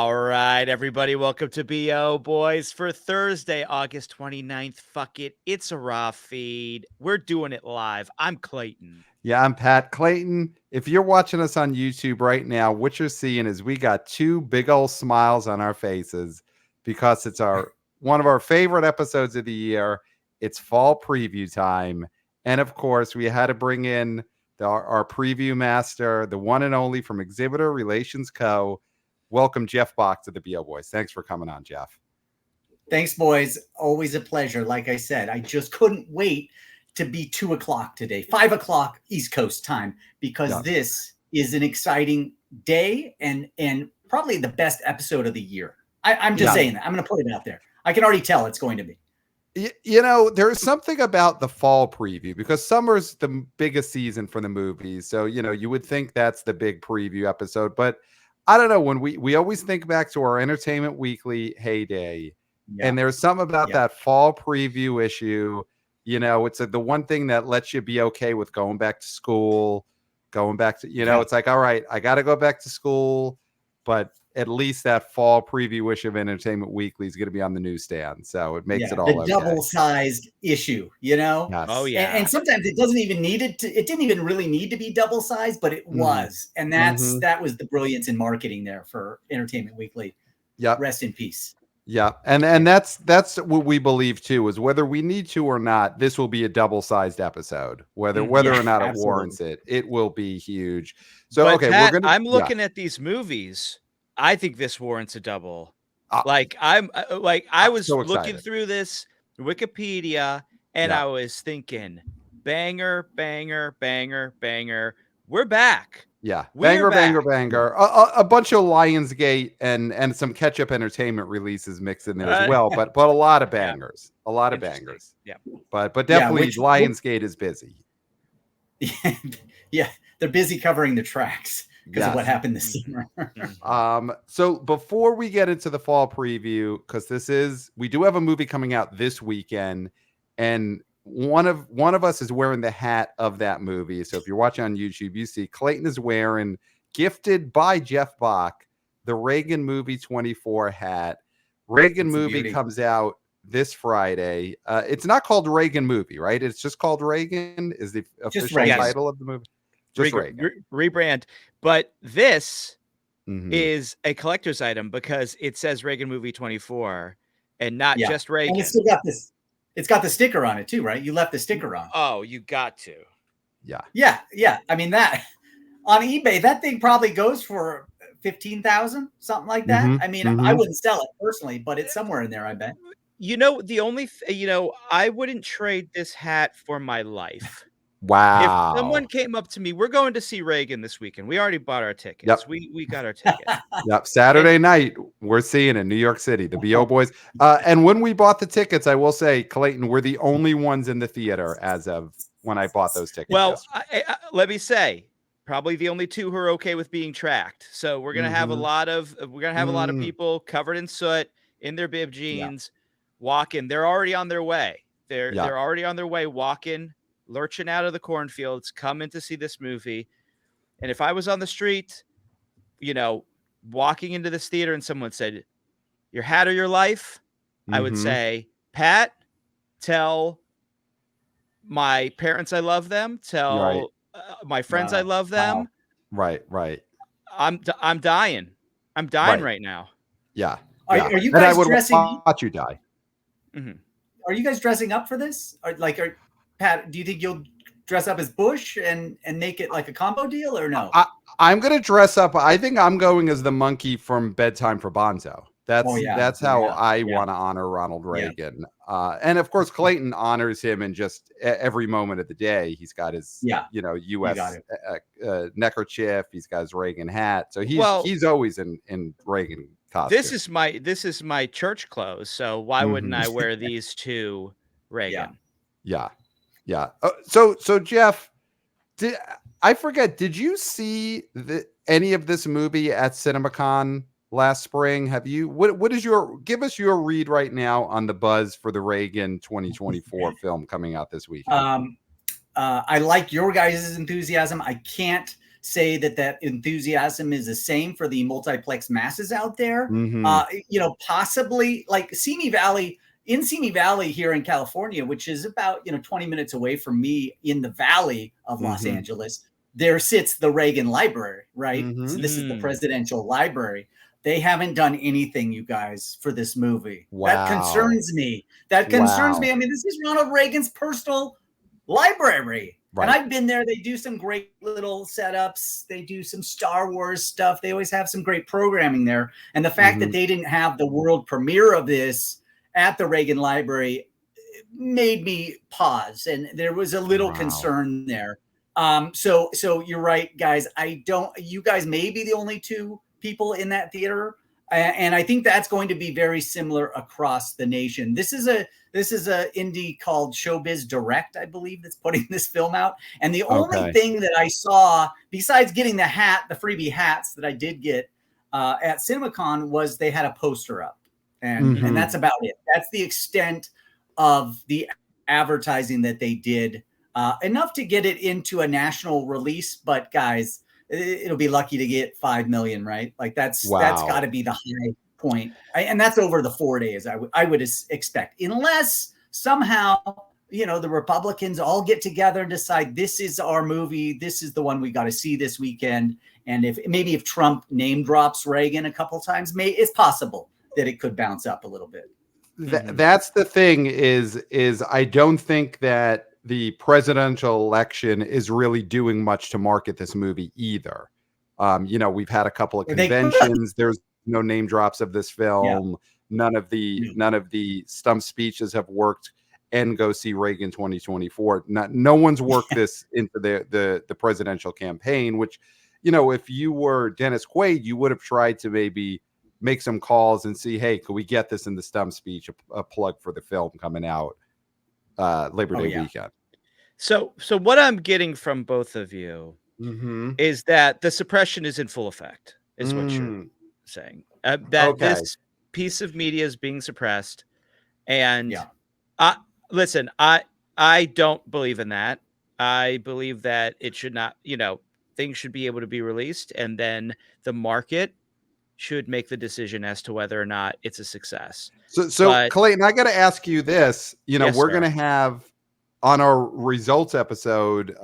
All right, everybody, welcome to BO Boys for Thursday, August 29th. Fuck it, it's a raw feed. We're doing it live. I'm Clayton. Yeah, I'm Pat. Clayton, if you're watching us on YouTube right now, what you're seeing is we got two big old smiles on our faces because it's one of our favorite episodes of the year. It's fall preview time. And of course, we had to bring in our preview master, the one and only from Exhibitor Relations Co. Welcome, Jeff Bock, to the BO Boys. Thanks for coming on, Jeff. Thanks, boys. Always a pleasure. Like I said, I just couldn't wait to be 2 o'clock today, 5 o'clock East Coast time, because this is an exciting day and probably the best episode of the year. I'm just saying that. I'm going to put it out there. I can already tell it's going to be. You know, there's something about the fall preview because summer's the biggest season for the movies. So, you know, you would think that's the big preview episode, but I don't know, when we always think back to our Entertainment Weekly heyday, and there's something about that fall preview issue. You know, it's the one thing that lets you be okay with going back to school, it's like, all right, I got to go back to school, but at least that fall preview issue of Entertainment Weekly is going to be on the newsstand. So it makes it all the double-sized issue, you know? Yes. Oh, yeah. And sometimes it doesn't even need it didn't even really need to be double-sized, but it was. And that was the brilliance in marketing there for Entertainment Weekly. Yeah. Rest in peace. Yeah, and that's what we believe too, is whether we need to or not, this will be a double-sized episode. Whether or not it warrants it, it will be huge. So but okay, Pat, I'm looking at these movies. I think this warrants a double. I was so looking through this Wikipedia and I was thinking, banger, banger, banger, banger. We're back. Yeah, banger. A bunch of Lionsgate and some catch-up entertainment releases mixed in there as well, but a lot of bangers. A lot of bangers. Yeah. But definitely Lionsgate is busy. Yeah, they're busy covering the tracks because of what happened this summer. So before we get into the fall preview, because we do have a movie coming out this weekend, and one of us is wearing the hat of that movie. So if you're watching on YouTube, you see Clayton is wearing, gifted by Jeff Bock, the Reagan movie 24 hat. Reagan movie comes out this Friday. It's not called Reagan movie, right? It's just called Reagan is the official title of the movie. Just Reagan. Rebrand. But this is a collector's item because it says Reagan movie 24 and not just Reagan. And it's still got this. It's got the sticker on it too, right? You left the sticker on. Oh, you got to. Yeah. I mean, that on eBay, that thing probably goes for 15,000, something like that. I mean, I wouldn't sell it personally, but it's somewhere in there, I bet. You know, I wouldn't trade this hat for my life. Wow. If someone came up to me, we're going to see Reagan this weekend. We already bought our tickets. We got our ticket. Saturday night, we're seeing in New York City, the BO Boys. And when we bought the tickets, I will say, Clayton, we're the only ones in the theater as of when I bought those tickets. Well, let me say, probably the only two who are okay with being tracked. So we're gonna have a lot of people covered in soot in their bib jeans, walking. They're already on their way. They're already on their way, walking, lurching out of the cornfields, coming to see this movie. And if I was on the street, walking into this theater and someone said, "Your hat or your life," I would say, "Pat, tell my parents I love them. Tell my friends I love them." Right. I'm dying. I'm dying right now. Yeah. Are you guys dressing? Watch you die. Are you guys dressing up for this? Pat, do you think you'll dress up as Bush and make it like a combo deal or no? I'm going to dress up. I think I'm going as the monkey from Bedtime for Bonzo. That's how I want to honor Ronald Reagan. And of course, Clayton honors him in just every moment of the day. He's got his, U.S. neckerchief. He's got his Reagan hat. So he's always in Reagan costume. This is my church clothes. So why wouldn't I wear these to Reagan? Yeah. So Jeff, did you see any of this movie at CinemaCon last spring? Have you? What is give us your read right now on the buzz for the Reagan 2024 film coming out this week? I like your guys' enthusiasm. I can't say that enthusiasm is the same for the multiplex masses out there. Possibly like Simi Valley here in California, which is about 20 minutes away from me in the valley of Los Angeles. There sits the Reagan Library, right? So this is the presidential library. They haven't done anything, you guys, for this movie. Wow. That concerns me. I mean, this is Ronald Reagan's personal library. Right. And I've been there. They do some great little setups. They do some Star Wars stuff. They always have some great programming there. And the fact that they didn't have the world premiere of this at the Reagan Library made me pause. And there was a little concern there. So you're right, guys. You guys may be the only two people in that theater. And I think that's going to be very similar across the nation. This is a indie called Showbiz Direct, I believe, that's putting this film out. And the only thing that I saw, besides getting the freebie hats that I did get at CinemaCon, was they had a poster up. And that's about it. That's the extent of the advertising that they did. Enough to get it into a national release, but guys, it'll be lucky to get 5 million, right? Like that's got to be the high point, and that's over the 4 days. I would expect, unless somehow the Republicans all get together and decide this is our movie, this is the one we got to see this weekend, and if Trump name drops Reagan a couple times, it's possible that it could bounce up a little bit. That's the thing is I don't think that the presidential election is really doing much to market this movie either. We've had a couple of conventions. There's no name drops of this film. None of the stump speeches have worked. And go see Reagan 2024. No one's worked this into the presidential campaign, which, if you were Dennis Quaid, you would have tried to maybe make some calls and see, hey, could we get this in the stump speech, a plug for the film coming out Labor Day weekend. So what I'm getting from both of you is that the suppression is in full effect, is what you're saying. This piece of media is being suppressed, and listen, I don't believe in that. I believe that it should not, things should be able to be released, and then the market should make the decision as to whether or not it's a success. So Clayton, I got to ask you this. We're going to have on our results episode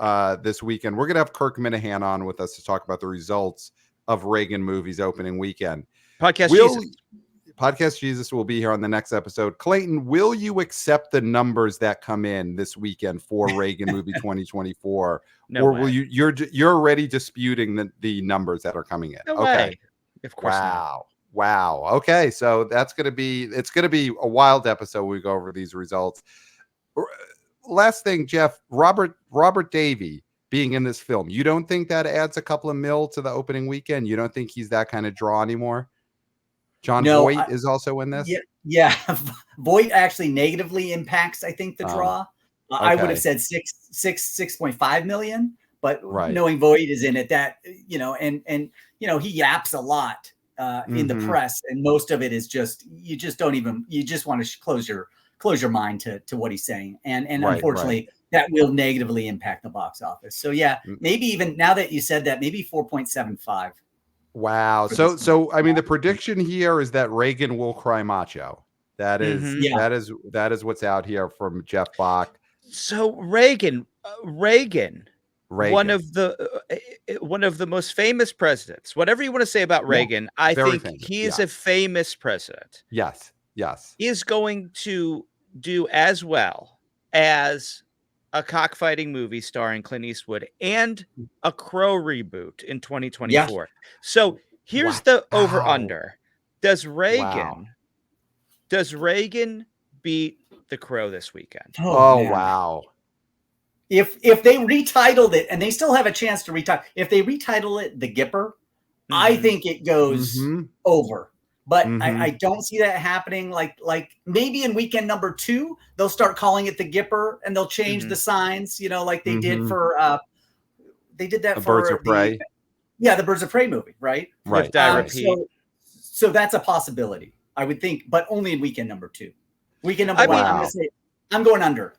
this weekend, we're going to have KIRK MINIHANE on with us to talk about the results of Reagan movies opening weekend. Podcast Jesus will be here on the next episode. Clayton, will you accept the numbers that come in this weekend for Reagan movie 2024? Or will you're already disputing the numbers that are coming in? No way. Of course not. Wow. Okay. So it's going to be a wild episode. We go over these results. Last thing, Jeff, Robert Davey being in this film. You don't think that adds a couple of mil to the opening weekend? You don't think he's that kind of draw anymore? John Voight is also in this. Yeah. Voight actually negatively impacts, I think, the draw. I would have said 6.5 million, but knowing Voight is in it, that and he yaps a lot in the press, and most of it is just you just want to close your mind to what he's saying, and unfortunately that will negatively impact the box office. So maybe even now that you said that, maybe 4.75. Wow. So I mean, the prediction here is that Reagan will cry macho. That is what's out here from Jeff Bock. So Reagan, one of the most famous presidents. Whatever you want to say about Reagan, I think he is a famous president. Yes. He is going to do as well as a cockfighting movie starring Clint Eastwood and a Crow reboot in 2024. Yeah. So here's the over-under. Does Reagan beat the Crow this weekend? Oh wow. If they retitled it, and they still have a chance to retitle, if they retitle it The Gipper, I think it goes over. But I don't see that happening. Like maybe in weekend number 2, they'll start calling it The Gipper, and they'll change the signs, like they did for they did that for Birds of Prey. The Birds of Prey movie, right? Right. So that's a possibility, I would think, but only in weekend number 2. Weekend number 1, I'm going under.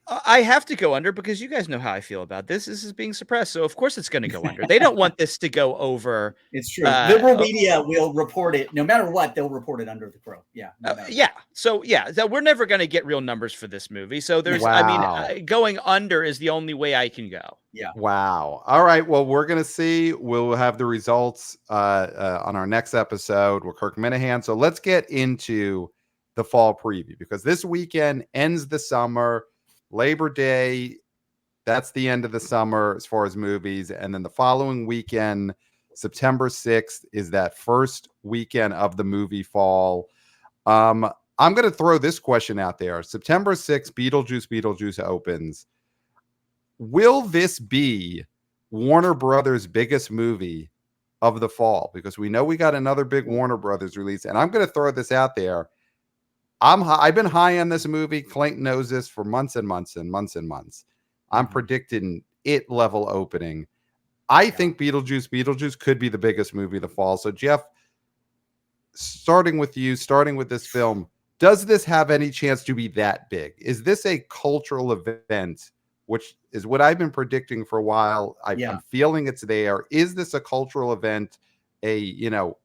I have to go under because you guys know how I feel about this. This is being suppressed, so of course it's going to go under. They don't want this to go over. It's true. Liberal media will report it no matter what. They'll report it under the crow. Yeah. Yeah. So we're never going to get real numbers for this movie. So there's, going under is the only way I can go. Yeah. Wow. All right. Well, we're going to see. We'll have the results on our next episode with KIRK Minihane. So let's get into the fall preview, because this weekend ends the summer. Labor Day, that's the end of the summer as far as movies. And then the following weekend, September 6th, is that first weekend of the movie fall. I'm going to throw this question out there. September 6th, Beetlejuice opens. Will this be Warner Brothers' biggest movie of the fall? Because we know we got another big Warner Brothers release. And I'm going to throw this out there. I've been high on this movie. Clayton knows this for months and months and months and months. I'm predicting it level opening. I think Beetlejuice could be the biggest movie of the fall. So Jeff, starting with this film, does this have any chance to be that big? Is this a cultural event, which is what I've been predicting for a while? I'm feeling it's there. Is this a cultural event, a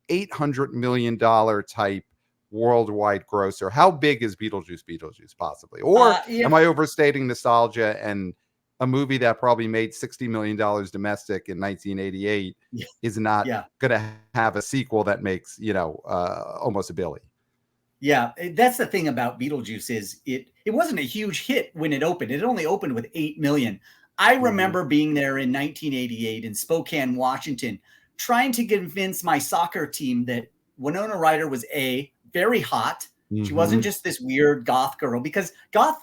$800 million type worldwide grosser? How big is Beetlejuice possibly? Or am I overstating nostalgia, and a movie that probably made $60 million domestic in 1988 is not going to have a sequel that makes, almost $1 billion? Yeah, that's the thing about Beetlejuice is it wasn't a huge hit when it opened. It only opened with 8 million. I remember being there in 1988 in Spokane, Washington, trying to convince my soccer team that Winona Ryder was very hot. She wasn't just this weird goth girl, because goth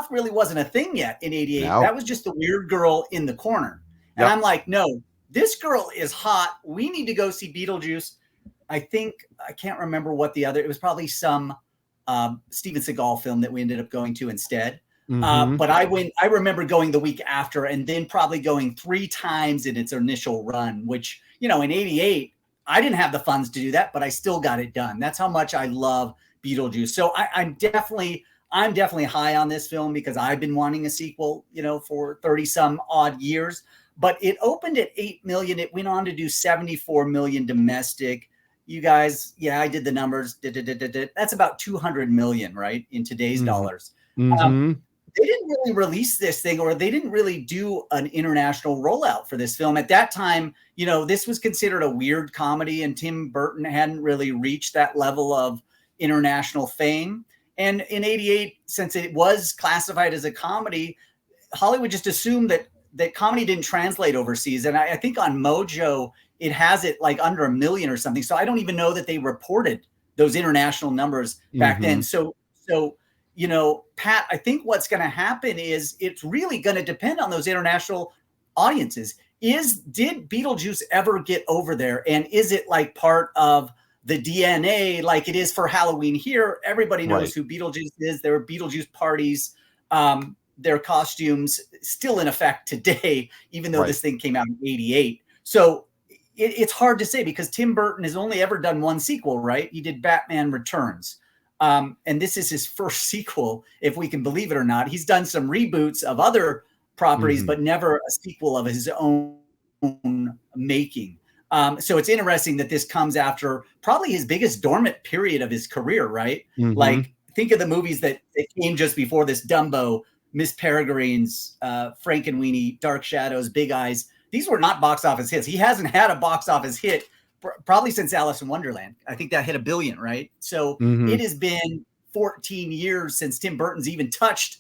really wasn't a thing yet in 88. No. That was just the weird girl in the corner. And I'm like, no, this girl is hot. We need to go see Beetlejuice. I can't remember what it was probably some Steven Seagal film that we ended up going to instead. But I remember going the week after, and then probably going 3 times in its initial run, which, in 88, I didn't have the funds to do that, but I still got it done. That's how much I love Beetlejuice. So I'm definitely high on this film, because I've been wanting a sequel, for 30 some odd years. But it opened at 8 million. It went on to do 74 million domestic. You guys, I did the numbers. That's about 200 million, right, in today's dollars. They didn't really release this thing, or they didn't really do an international rollout for this film. At that time, this was considered a weird comedy, and Tim Burton hadn't really reached that level of international fame. And in 88, since it was classified as a comedy, Hollywood just assumed that comedy didn't translate overseas. And I think on Mojo, it has it like under 1 million or something. So I don't even know that they reported those international numbers back then. So Pat, I think what's going to happen is it's really going to depend on those international audiences. Did Beetlejuice ever get over there? And is it like part of the DNA like it is for Halloween here? Everybody knows who Beetlejuice is. There are Beetlejuice parties. Their costumes still in effect today, even though this thing came out in 88. So it's hard to say, because Tim Burton has only ever done one sequel, right? He did Batman Returns. And this is his first sequel, if we can believe it or not. He's done some reboots of other properties, but never a sequel of his own making. So it's interesting that this comes after probably his biggest dormant period of his career, right? Like, think of the movies that came just before this: Dumbo, Miss Peregrine's, Frankenweenie, Dark Shadows, Big Eyes. These were not box office hits. He hasn't had a box office hit probably since Alice in Wonderland. I think that hit $1 billion, right? So it has been 14 years since Tim Burton's even touched,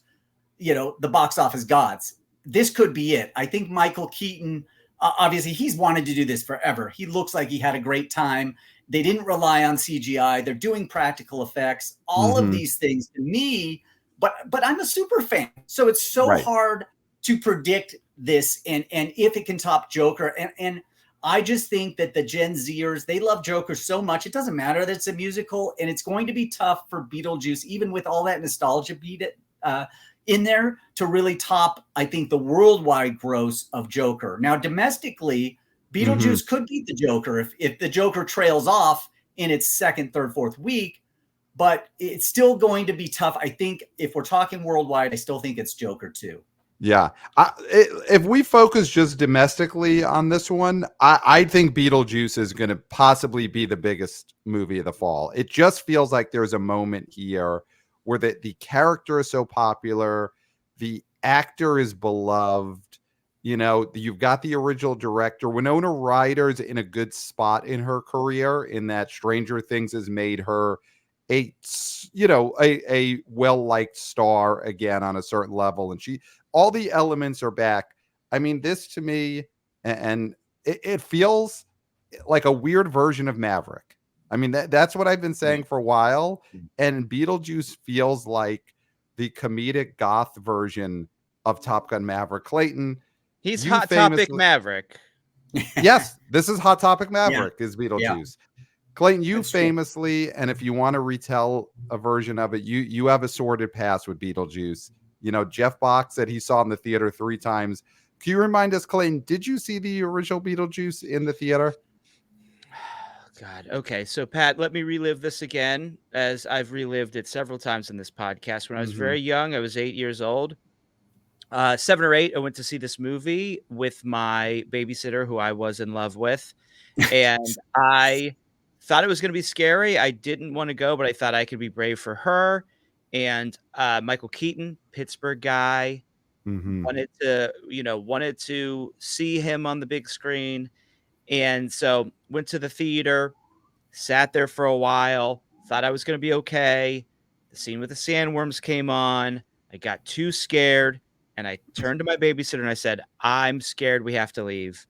the box office gods. This could be it. I think Michael Keaton, obviously he's wanted to do this forever. He looks like he had a great time. They didn't rely on CGI. They're doing practical effects, all of these things to me, but I'm a super fan. So it's so hard to predict this and if it can top Joker. And I just think that the Gen Zers, they love Joker so much. It doesn't matter that it's a musical, and it's going to be tough for Beetlejuice, even with all that nostalgia beat in there, to really top, I think, the worldwide gross of Joker. Now, domestically, Beetlejuice could beat the Joker. If the Joker trails off in its second, third, fourth week, but it's still going to be tough. I think if we're talking worldwide, I still think it's Joker2. Yeah. If we focus just domestically on this one, I think Beetlejuice is going to possibly be the biggest movie of the fall. It just feels like there's a moment here where the character is so popular, the actor is beloved. You know, you've got the original director. Winona Ryder's in a good spot in her career, in that Stranger Things has made her a well-liked star again on a certain level. And all the elements are back. I mean, this to me, and it feels like a weird version of Maverick. I mean, that's what I've been saying for a while. And Beetlejuice feels like the comedic goth version of Top Gun Maverick. Clayton, he's Hot Topic Maverick. Yes, this is Hot Topic Maverick is Beetlejuice. Yeah. Clayton, you That's famously, true. And if you want to retell a version of it, you have a sordid past with Beetlejuice. You know, Jeff Bock said he saw in the theater 3 times. Can you remind us, Clayton, did you see the original Beetlejuice in the theater? God. Okay. So, Pat, let me relive this again, as I've relived it several times in this podcast. When I was very young, I was 8 years old. 7 or 8, I went to see this movie with my babysitter, who I was in love with. And I thought it was going to be scary. I didn't want to go, but I thought I could be brave for her. And Michael Keaton, Pittsburgh guy, wanted to see him on the big screen. And so went to the theater, sat there for a while, thought I was going to be okay. The scene with the sandworms came on. I got too scared, and I turned to my babysitter and I said, "I'm scared. We have to leave."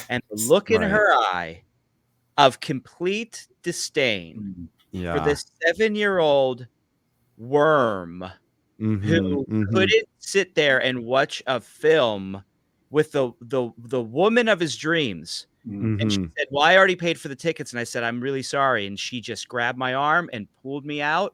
And the look in her eye of complete disdain for this 7-year-old worm who couldn't sit there and watch a film with the woman of his dreams. And she said, "Well, I already paid for the tickets." And I said, "I'm really sorry." And she just grabbed my arm and pulled me out,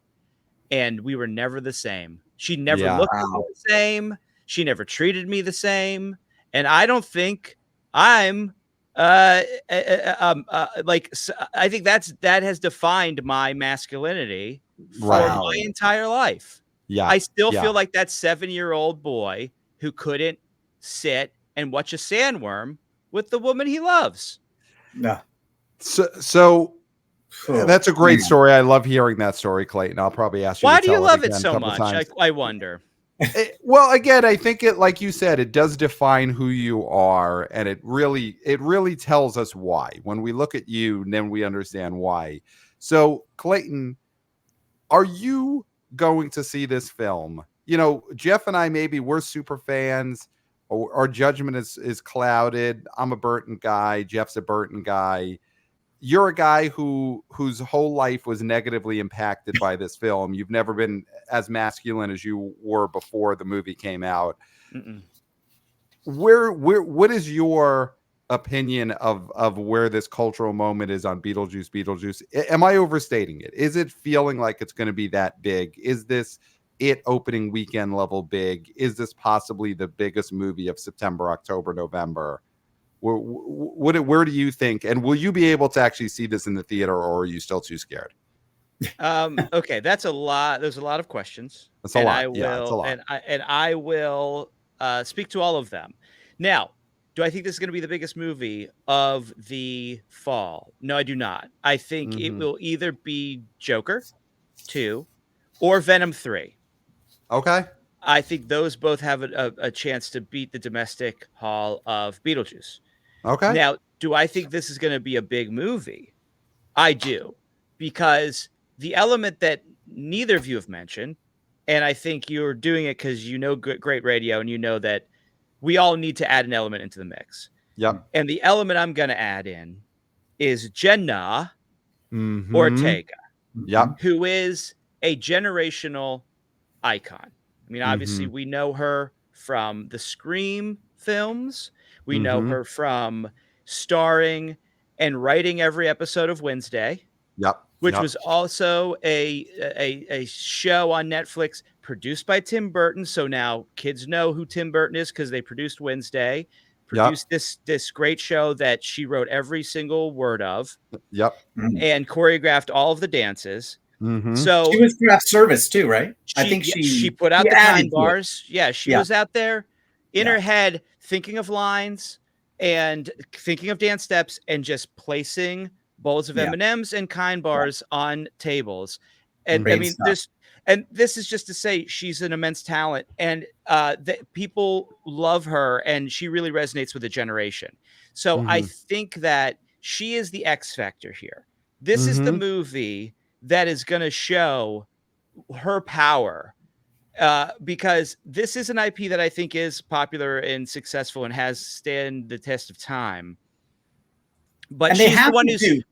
and we were never the same. She never looked at me the same. She never treated me the same. And I don't think I'm I think that has defined my masculinity for my entire life. Yeah. I still feel like that 7-year-old boy who couldn't sit and watch a sandworm with the woman he loves. Yeah. So that's a great story. I love hearing that story, Clayton. I'll probably ask you. Why do you love it so much? I wonder. Well, again, I think it, like you said, it does define who you are, and it really tells us why. When we look at you, then we understand why. So, Clayton, are you going to see this film? You know, Jeff and I, maybe we're super fans. Our judgment is clouded. I'm a Burton guy. Jeff's a Burton guy. You're a guy whose whole life was negatively impacted by this film. You've never been as masculine as you were before the movie came out. What is your opinion of where this cultural moment is on Beetlejuice? Am I overstating it? Is it feeling like it's going to be that big? Is this it opening weekend level big? Is this possibly the biggest movie of September, October, November? Where do you think? And will you be able to actually see this in the theater, or are you still too scared? Okay, that's a lot. There's a lot of questions. That's a lot. It's a lot. And I will speak to all of them. Now, do I think this is going to be the biggest movie of the fall? No, I do not. I think it will either be Joker2 or Venom3. Okay. I think those both have a chance to beat the domestic haul of Beetlejuice. Okay. Now, do I think this is going to be a big movie? I do, because the element that neither of you have mentioned, and I think you're doing it because you know great radio and you know that we all need to add an element into the mix. Yep. And the element I'm going to add in is Jenna Ortega, who is a generational icon. I mean, obviously, we know her from the Scream films. We know her from starring and writing every episode of Wednesday. Which was also a show on Netflix produced by Tim Burton. So now kids know who Tim Burton is because they produced Wednesday. Produced this great show that she wrote every single word of. And choreographed all of the dances. So she was craft service too, right? I think she put out the kind bars. Yeah, she was out there in her head thinking of lines and thinking of dance steps and just placing bowls of M&Ms and kind bars on tables. And I mean, this is just to say she's an immense talent, and people love her, and she really resonates with the generation. So I think that she is the X factor here. This is the movie that is going to show her power, because this is an IP that I think is popular and successful and has stand the test of time. But she's the one who's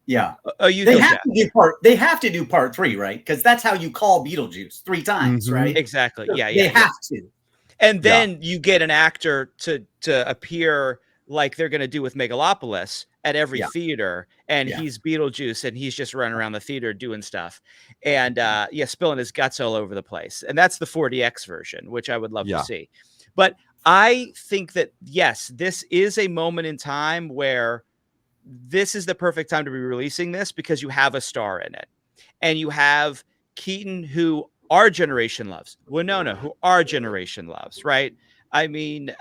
they have to do part 3, right? Because that's how you call Beetlejuice 3 times, right? Exactly. So they have to. And then you get an actor to appear like they're going to do with Megalopolis at every theater, and he's Beetlejuice, and he's just running around the theater doing stuff, and spilling his guts all over the place. And that's the 4DX version, which I would love to see. But I think that, yes, this is a moment in time where this is the perfect time to be releasing this, because you have a star in it, and you have Keaton, who our generation loves, Winona, who our generation loves, right? I mean,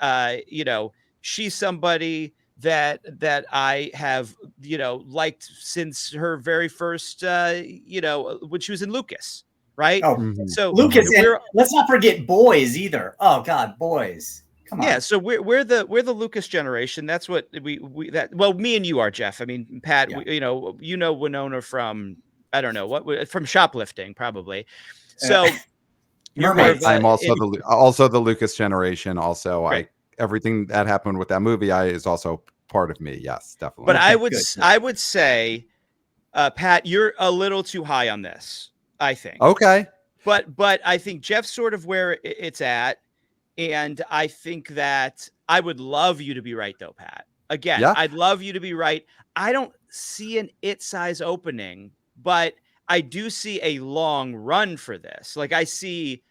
she's somebody that I have, liked since her very first, when she was in Lucas, right? So Lucas, let's not forget Boys either. Oh God, Boys. Come on. Yeah, so we're the Lucas generation. That's what me and you are, Jeff. I mean, Pat, Winona from, I don't know from Shoplifting, probably. So I'm also the Lucas generation. Also, everything that happened with that movie is also part of me. Yes, definitely. But I would say, Pat, you're a little too high on this, I think. Okay. But I think Jeff's sort of where it's at. And I think that I would love you to be right, though, Pat. Again, I'd love you to be right. I don't see an it size opening, but I do see a long run for this. Like I see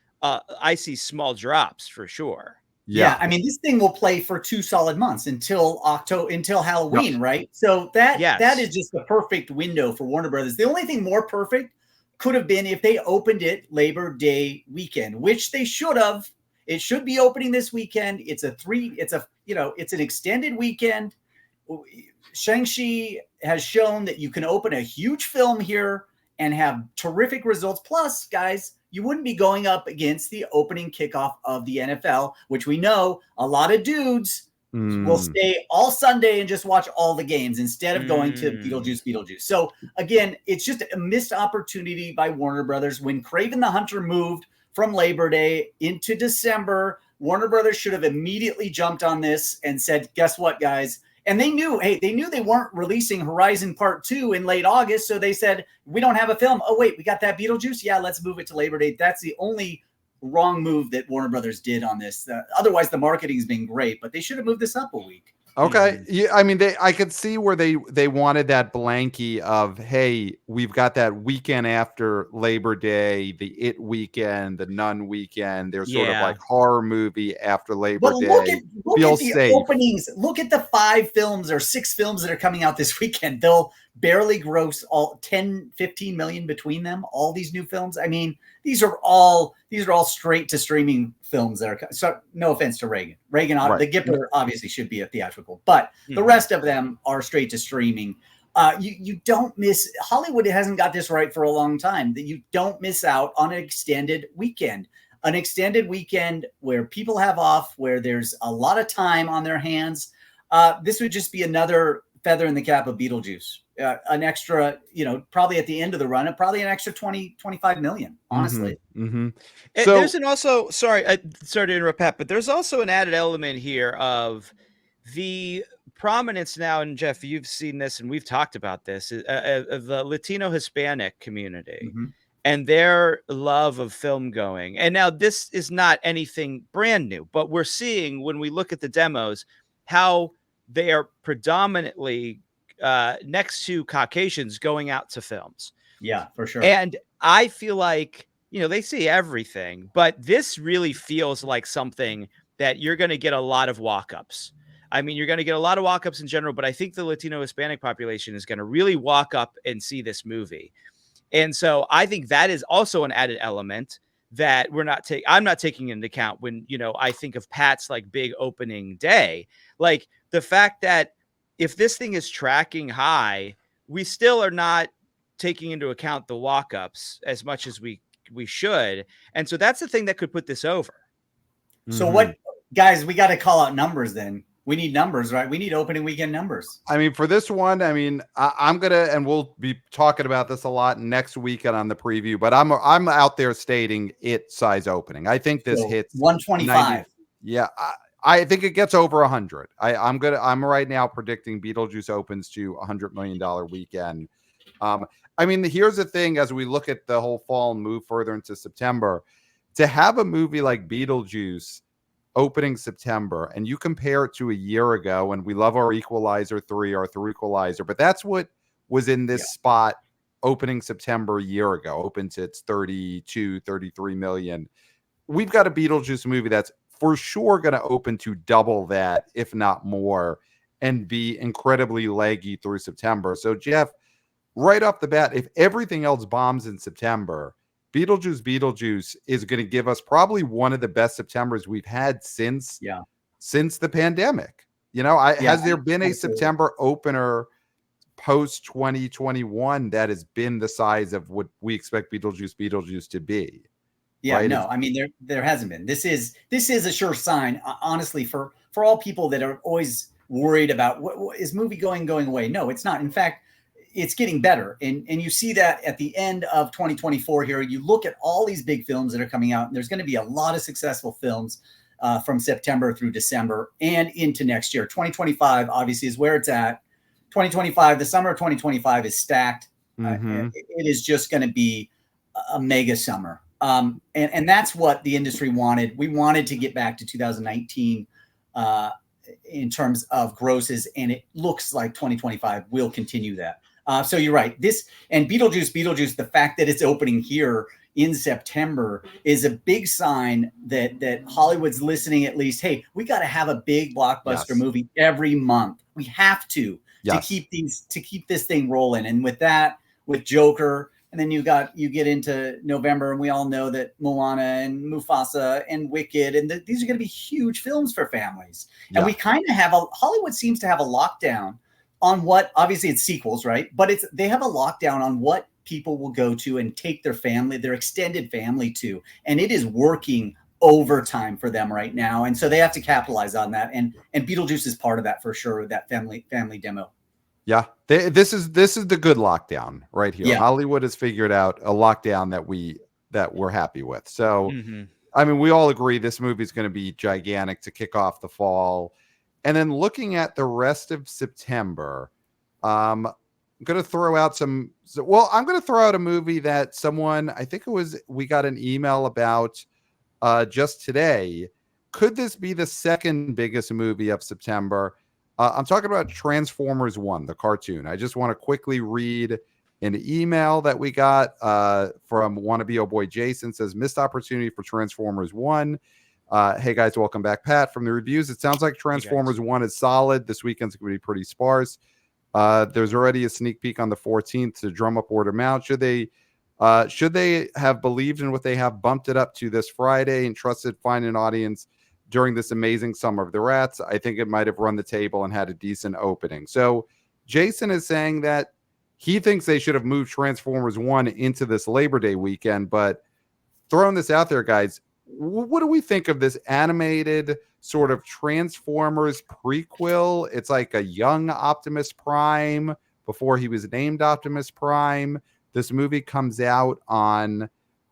small drops for sure. Yeah, I mean, this thing will play for 2 solid months until Halloween, right? So that is just the perfect window for Warner Brothers. The only thing more perfect could have been if they opened it Labor Day weekend, which they should have. It should be opening this weekend. It's an extended weekend. Shang-Chi has shown that you can open a huge film here and have terrific results. Plus, guys, you wouldn't be going up against the opening kickoff of the NFL, which we know a lot of dudes will stay all Sunday and just watch all the games instead of going to Beetlejuice. So again, it's just a missed opportunity by Warner Brothers. When Kraven the Hunter moved from Labor Day into December, Warner Brothers should have immediately jumped on this and said, guess what, guys? And they knew they weren't releasing Horizon Part 2 in late August. So they said, we don't have a film. Oh, wait, we got that Beetlejuice? Yeah, let's move it to Labor Day. That's the only wrong move that Warner Brothers did on this. Otherwise, the marketing's been great, but they should have moved this up a week. Okay. Yeah, I mean, I could see where they wanted that blankie of, hey, we've got that weekend after Labor Day, the It weekend, the Nun weekend. There's sort of like horror movie after Labor Day. Look at the openings. Look at the 5 films or 6 films that are coming out this weekend. They'll barely gross all 10, 15 million between them. All these new films. I mean, these are all straight to streaming films that are. So no offense to Reagan. The Gipper obviously should be a theatrical, but the rest of them are straight to streaming. You don't miss. Hollywood hasn't got this right for a long time. That you don't miss out on an extended weekend. An extended weekend where people have off, where there's a lot of time on their hands. This would just be another feather in the cap of Beetlejuice. An extra, probably at the end of the run, probably an extra 20-25 million, honestly. So there's sorry to interrupt, Pat, but there's also an added element here of the prominence now, and Jeff, you've seen this and we've talked about this, of the Latino Hispanic community and their love of film going. And now this is not anything brand new, but we're seeing when we look at the demos, how they are predominantly next to Caucasians going out to films. Yeah, for sure. And I feel like, they see everything, but this really feels like something that you're going to get a lot of walk-ups. I mean, you're going to get a lot of walk-ups in general, but I think the Latino Hispanic population is going to really walk up and see this movie. And so I think that is also an added element that I'm not taking into account when, I think of Pat's like big opening day. Like the fact that if this thing is tracking high, we still are not taking into account the walk-ups as much as we should. And so that's the thing that could put this over. So what, guys, we got to call out numbers then. We need numbers, right? We need opening weekend numbers. I mean, for this one, I mean, I'm going to, and we'll be talking about this a lot next weekend on the preview, but I'm out there stating it size opening. I think this hits 125. Yeah. I think it gets over 100. I'm right now predicting Beetlejuice opens to $100 million weekend. I mean, here's the thing, as we look at the whole fall and move further into September, to have a movie like Beetlejuice opening September, and you compare it to a year ago, and we love our Equalizer 3, our through Equalizer, but that's what was in this spot opening September a year ago, open to its 32, 33 million. We've got a Beetlejuice movie that's for sure going to open to double that, if not more, and be incredibly leggy through September. So, Jeff, right off the bat, if everything else bombs in September, Beetlejuice is going to give us probably one of the best Septembers we've had since the pandemic. Has there been a September opener post 2021 that has been the size of what we expect Beetlejuice to be? Yeah, right? No, I mean there hasn't been. This is a sure sign, honestly, for all people that are always worried about what is movie going away. No, it's not. In fact, it's getting better. And you see that at the end of 2024 here. You look at all these big films that are coming out, and there's going to be a lot of successful films from September through December and into next year. 2025, obviously, is where it's at. 2025, the summer of 2025 is stacked. It is just going to be a mega summer. And that's what the industry wanted. We wanted to get back to 2019 in terms of grosses, and it looks like 2025 will continue that. So you're right. This and Beetlejuice, the fact that it's opening here in September is a big sign that Hollywood's listening. At least, hey, we got to have a big blockbuster movie every month. We have to keep this thing rolling. And with that, with Joker, and then you get into November, and we all know that Moana and Mufasa and Wicked, and these are going to be huge films for families. And we kind of have Hollywood seems to have a lockdown on what, obviously it's sequels, right? But they have a lockdown on what people will go to and take their family, their extended family to. And it is working overtime for them right now. And so they have to capitalize on that. And Beetlejuice is part of that for sure, that family demo. Yeah. This is the good lockdown right here. Yeah. Hollywood has figured out a lockdown that we're happy with. So, I mean, we all agree this movie is going to be gigantic to kick off the fall. And then looking at the rest of September, I'm going to throw out I'm going to throw out a movie that we got an email about just today. Could this be the second biggest movie of September? I'm talking about Transformers 1, the cartoon. I just want to quickly read an email that we got from wannabe oh boy Jason. Says, missed opportunity for Transformers 1. Hey guys, welcome back. Pat, from the reviews, it sounds like Transformers 1 is solid. This weekend's going to be pretty sparse. There's already a sneak peek on the 14th to drum up word of mouth. Should they have believed in what they have, bumped it up to this Friday and trusted find an audience during this amazing summer of the rats, I think it might have run the table and had a decent opening. So Jason is saying that he thinks they should have moved Transformers 1 into this Labor Day weekend, but throwing this out there, guys, what do we think of this animated sort of Transformers prequel? It's like a young Optimus Prime before he was named Optimus Prime. This movie comes out on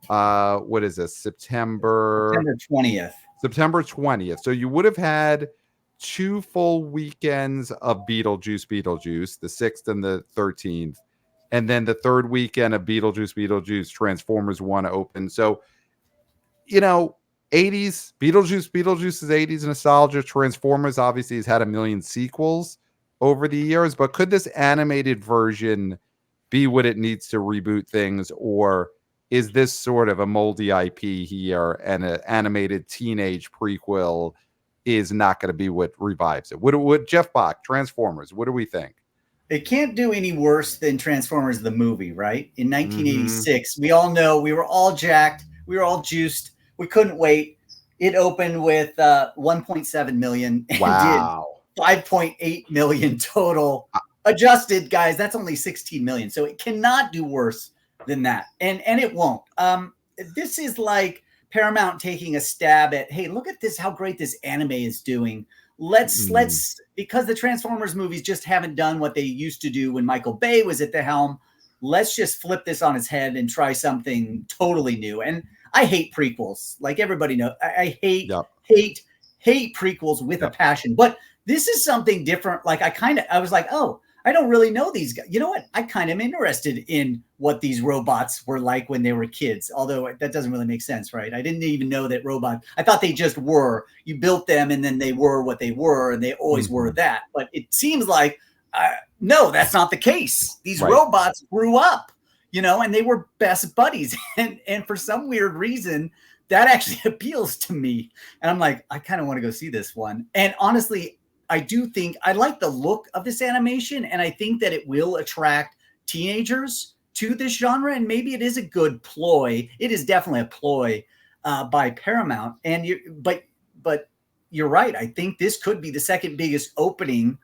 what is this? September 20th. September 20th. So you would have had 2 full weekends of Beetlejuice, the 6th and the 13th. And then the third weekend of Beetlejuice, Transformers 1 open. So, 80s, Beetlejuice is 80s nostalgia. Transformers obviously has had a million sequels over the years. But could this animated version be what it needs to reboot things? Or is this sort of a moldy IP here, and an animated teenage prequel is not going to be what revives it? What Jeff Bock, Transformers, what do we think? It can't do any worse than Transformers the movie, right? In 1986, we all know we were all jacked, we were all juiced, we couldn't wait. It opened with 1.7 million and did 5.8 million total. Adjusted, guys, that's only 16 million. So it cannot do worse than that. And it won't. This is like Paramount taking a stab at, hey, look at this, how great this anime is doing. Let's because the Transformers movies just haven't done what they used to do when Michael Bay was at the helm. Let's just flip this on its head and try something totally new. And I hate prequels, like everybody knows. I hate prequels with a passion. But this is something different. Like I was like, oh, I don't really know these guys. You know what? I kind of am interested in what these robots were like when they were kids. Although that doesn't really make sense, right? I didn't even know that robots. I thought they just were. You built them, and then they were what they were, and they always were that. But it seems like no, that's not the case. These robots grew up, and they were best buddies. And for some weird reason, that actually appeals to me. And I'm like, I kind of want to go see this one. And honestly, I do think I like the look of this animation, and I think that it will attract teenagers to this genre. And maybe it is a good ploy. It is definitely a ploy by Paramount. But you're right. I think this could be the second biggest opening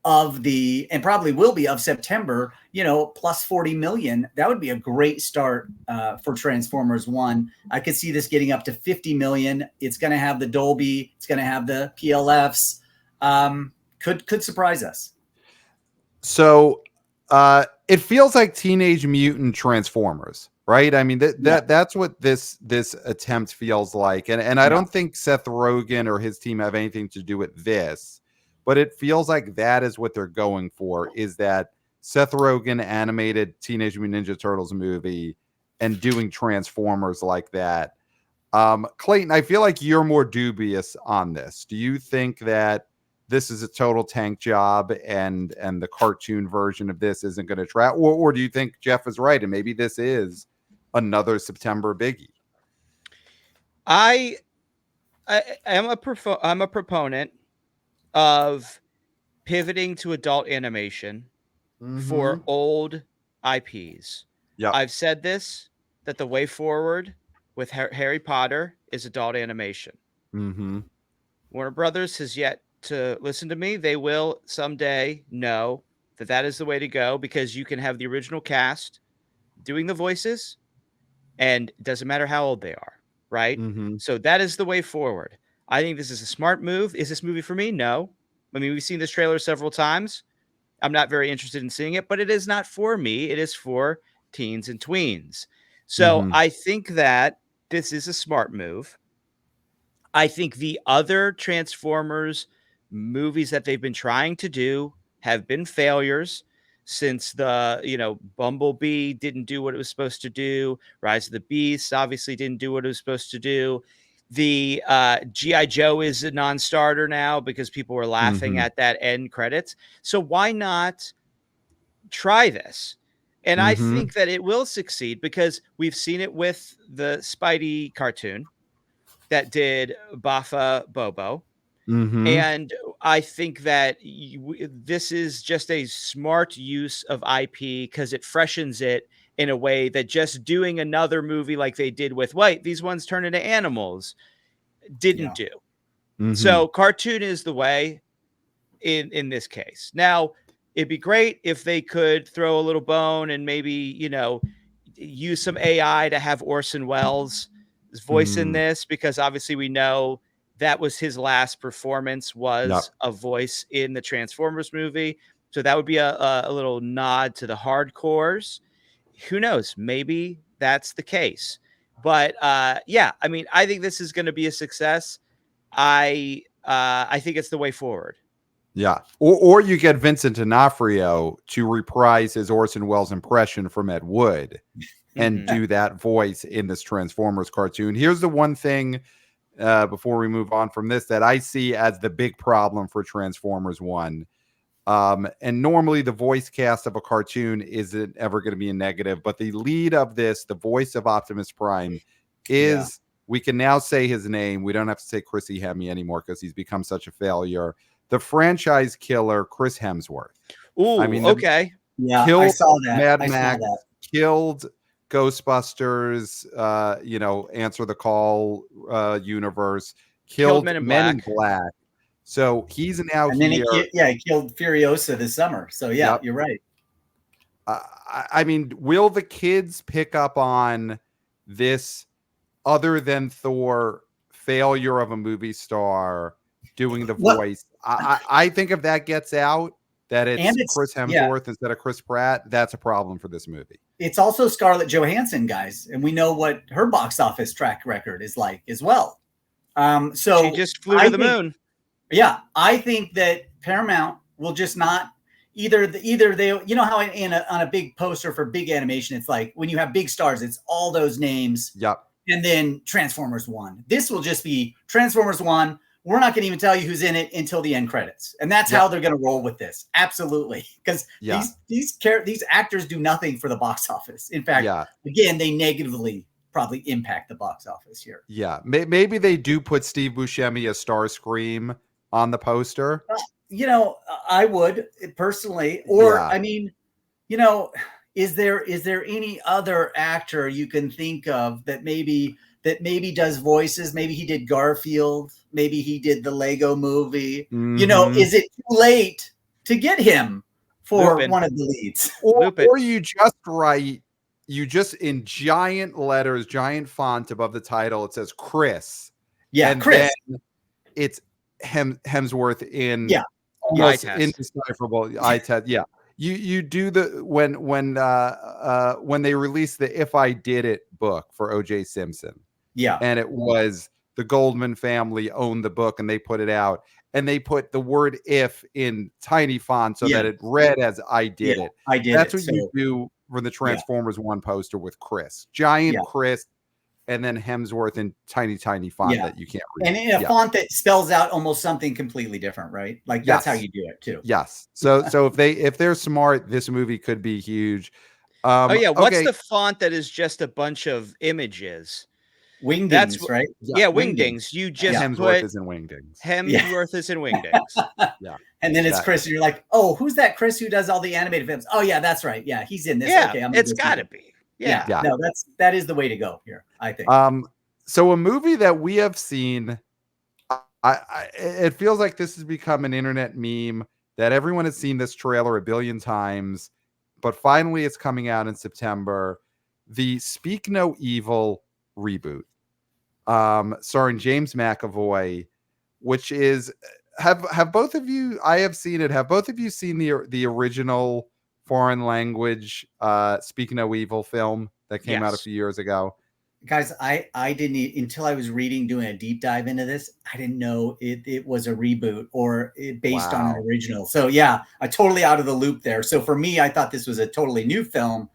and probably will be of September, plus 40 million. That would be a great start for Transformers 1. I could see this getting up to 50 million. It's going to have the Dolby. It's going to have the PLFs. Could surprise us. So it feels like Teenage Mutant Transformers, right? I mean, that's what this attempt feels like. And I don't think Seth Rogen or his team have anything to do with this, but it feels like that is what they're going for, is that Seth Rogen animated Teenage Mutant Ninja Turtles movie and doing Transformers like that. Clayton, I feel like you're more dubious on this. Do you think that this is a total tank job and the cartoon version of this isn't going to track? Or do you think Jeff is right and maybe this is another September biggie? I'm a proponent of pivoting to adult animation for old IPs. Yeah, I've said this, that the way forward with Harry Potter is adult animation. Warner Brothers has yet to listen to me. They will someday know that is the way to go, because you can have the original cast doing the voices and it doesn't matter how old they are, right? So that is the way forward. I think this is a smart move. Is this movie for me? No. I mean, we've seen this trailer several times. I'm not very interested in seeing it, but it is not for me. It is for teens and tweens. So I think that this is a smart move. I think the other Transformers movies that they've been trying to do have been failures, since Bumblebee didn't do what it was supposed to do. Rise of the Beast obviously didn't do what it was supposed to do. The G.I. Joe is a non-starter now because people were laughing at that end credits. So why not try this? And I think that it will succeed, because we've seen it with the Spidey cartoon that did Bafa Bobo. And I think that this is just a smart use of IP, because it freshens it in a way that just doing another movie like they did with these ones turn into animals didn't do. So cartoon is the way in this case. Now, it'd be great if they could throw a little bone and maybe, use some AI to have Orson Welles' voice in this, because obviously we know that was his last performance, was a voice in the Transformers movie. So that would be a little nod to the hardcores. Who knows? Maybe that's the case. But I mean, I think this is going to be a success. I think it's the way forward. Yeah. Or you get Vincent D'Onofrio to reprise his Orson Welles impression from Ed Wood and do that voice in this Transformers cartoon. Here's the one thing before we move on from this that I see as the big problem for Transformers 1. And normally the voice cast of a cartoon isn't ever going to be a negative, but the lead of this, the voice of Optimus Prime, is we can now say his name. We don't have to say Chrissy Hemme anymore because he's become such a failure. The franchise killer, Chris Hemsworth. Ooh, I mean, okay. Yeah, killed I saw that. Mad I saw Max, that. killed Ghostbusters, Answer the Call universe, killed Men in Men in Black. Black. So he's now And then here. he killed Furiosa this summer. So yeah, Yep. you're right. I mean, will the kids pick up on this other than Thor failure of a movie star doing the voice? I think if that gets out, that it's Chris Hemsworth instead of Chris Pratt, that's a problem for this movie. It's also Scarlett Johansson, guys, and we know what her box office track record is like as well. So she just flew to the moon. Yeah, I think that Paramount will just not either they, you know how on a big poster for big animation, it's like when you have big stars, it's all those names. Yep. And then Transformers 1. This will just be Transformers 1. We're not going to even tell you who's in it until the end credits. And that's how they're going to roll with this. Absolutely. Because these actors do nothing for the box office. In fact, again, they negatively probably impact the box office here. Yeah. Maybe they do put Steve Buscemi as Starscream on the poster. I would personally. Or, I mean, is there any other actor you can think of that maybe does voices? Maybe he did Garfield. Maybe he did the Lego movie. Mm-hmm. Is it too late to get him for one of the leads? Or you just write, in giant letters, giant font above the title, it says Chris. Yeah, and Chris. Then it's Hemsworth in almost indecipherable eye test. Yeah. You do the when they released the If I Did It book for O.J. Simpson. Yeah. And it was the Goldman family owned the book and they put it out and they put the word if in tiny font so that it read as I did it. I did. That's what you do for the Transformers 1 poster with Chris. Giant Chris and then Hemsworth in tiny font that you can't read. And in a font that spells out almost something completely different, right? Like that's how you do it too. Yes. So if they're smart, this movie could be huge. What's the font that is just a bunch of images? Wingdings, right? Yeah, Wingdings. You just Hemsworth is in Wingdings. Hemsworth is in Wingdings. Yeah. And then it's Chris, and you're like, oh, who's that Chris who does all the animated films? Oh yeah, that's right. Yeah, he's in this. Yeah, okay, it's gotta be. Yeah. No, that is the way to go here, I think. So a movie that we have seen, it feels like this has become an internet meme that everyone has seen this trailer a billion times, but finally it's coming out in September. The Speak No Evil reboot, starring James McAvoy, which is have both of you? I have seen it. Have both of you seen the original foreign language Speak No Evil film that came out a few years ago? Guys, I didn't until I was doing a deep dive into this. I didn't know it was a reboot or based on an original. So yeah, I'm totally out of the loop there. So for me, I thought this was a totally new film.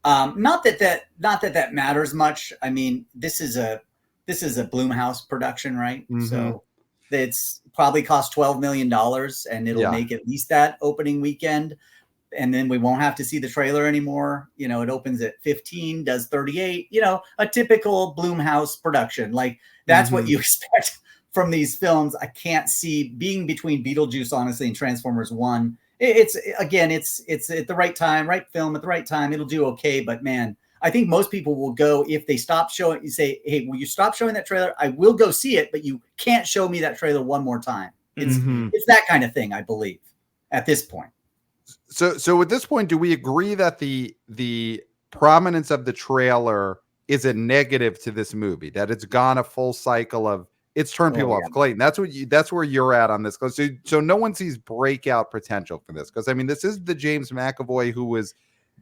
Not that matters much. I mean, this is a Blumhouse production, right? Mm-hmm. So it's probably cost $12 million and it'll make at least that opening weekend. And then we won't have to see the trailer anymore. It opens at 15, does 38, a typical Blumhouse production. Like that's what you expect from these films. I can't see being between Beetlejuice, honestly, and Transformers 1. It's at the right time, right film at the right time. It'll do okay. But man, I think most people will go if they stop showing. You say, hey, will you stop showing that trailer? I will go see it, but you can't show me that trailer one more time. It's that kind of thing, I believe, at this point. So at this point, do we agree that the prominence of the trailer is a negative to this movie? That it's gone a full cycle of it's turned people off. Clayton, that's where you're at on this. So no one sees breakout potential for this because I mean this is the James McAvoy who was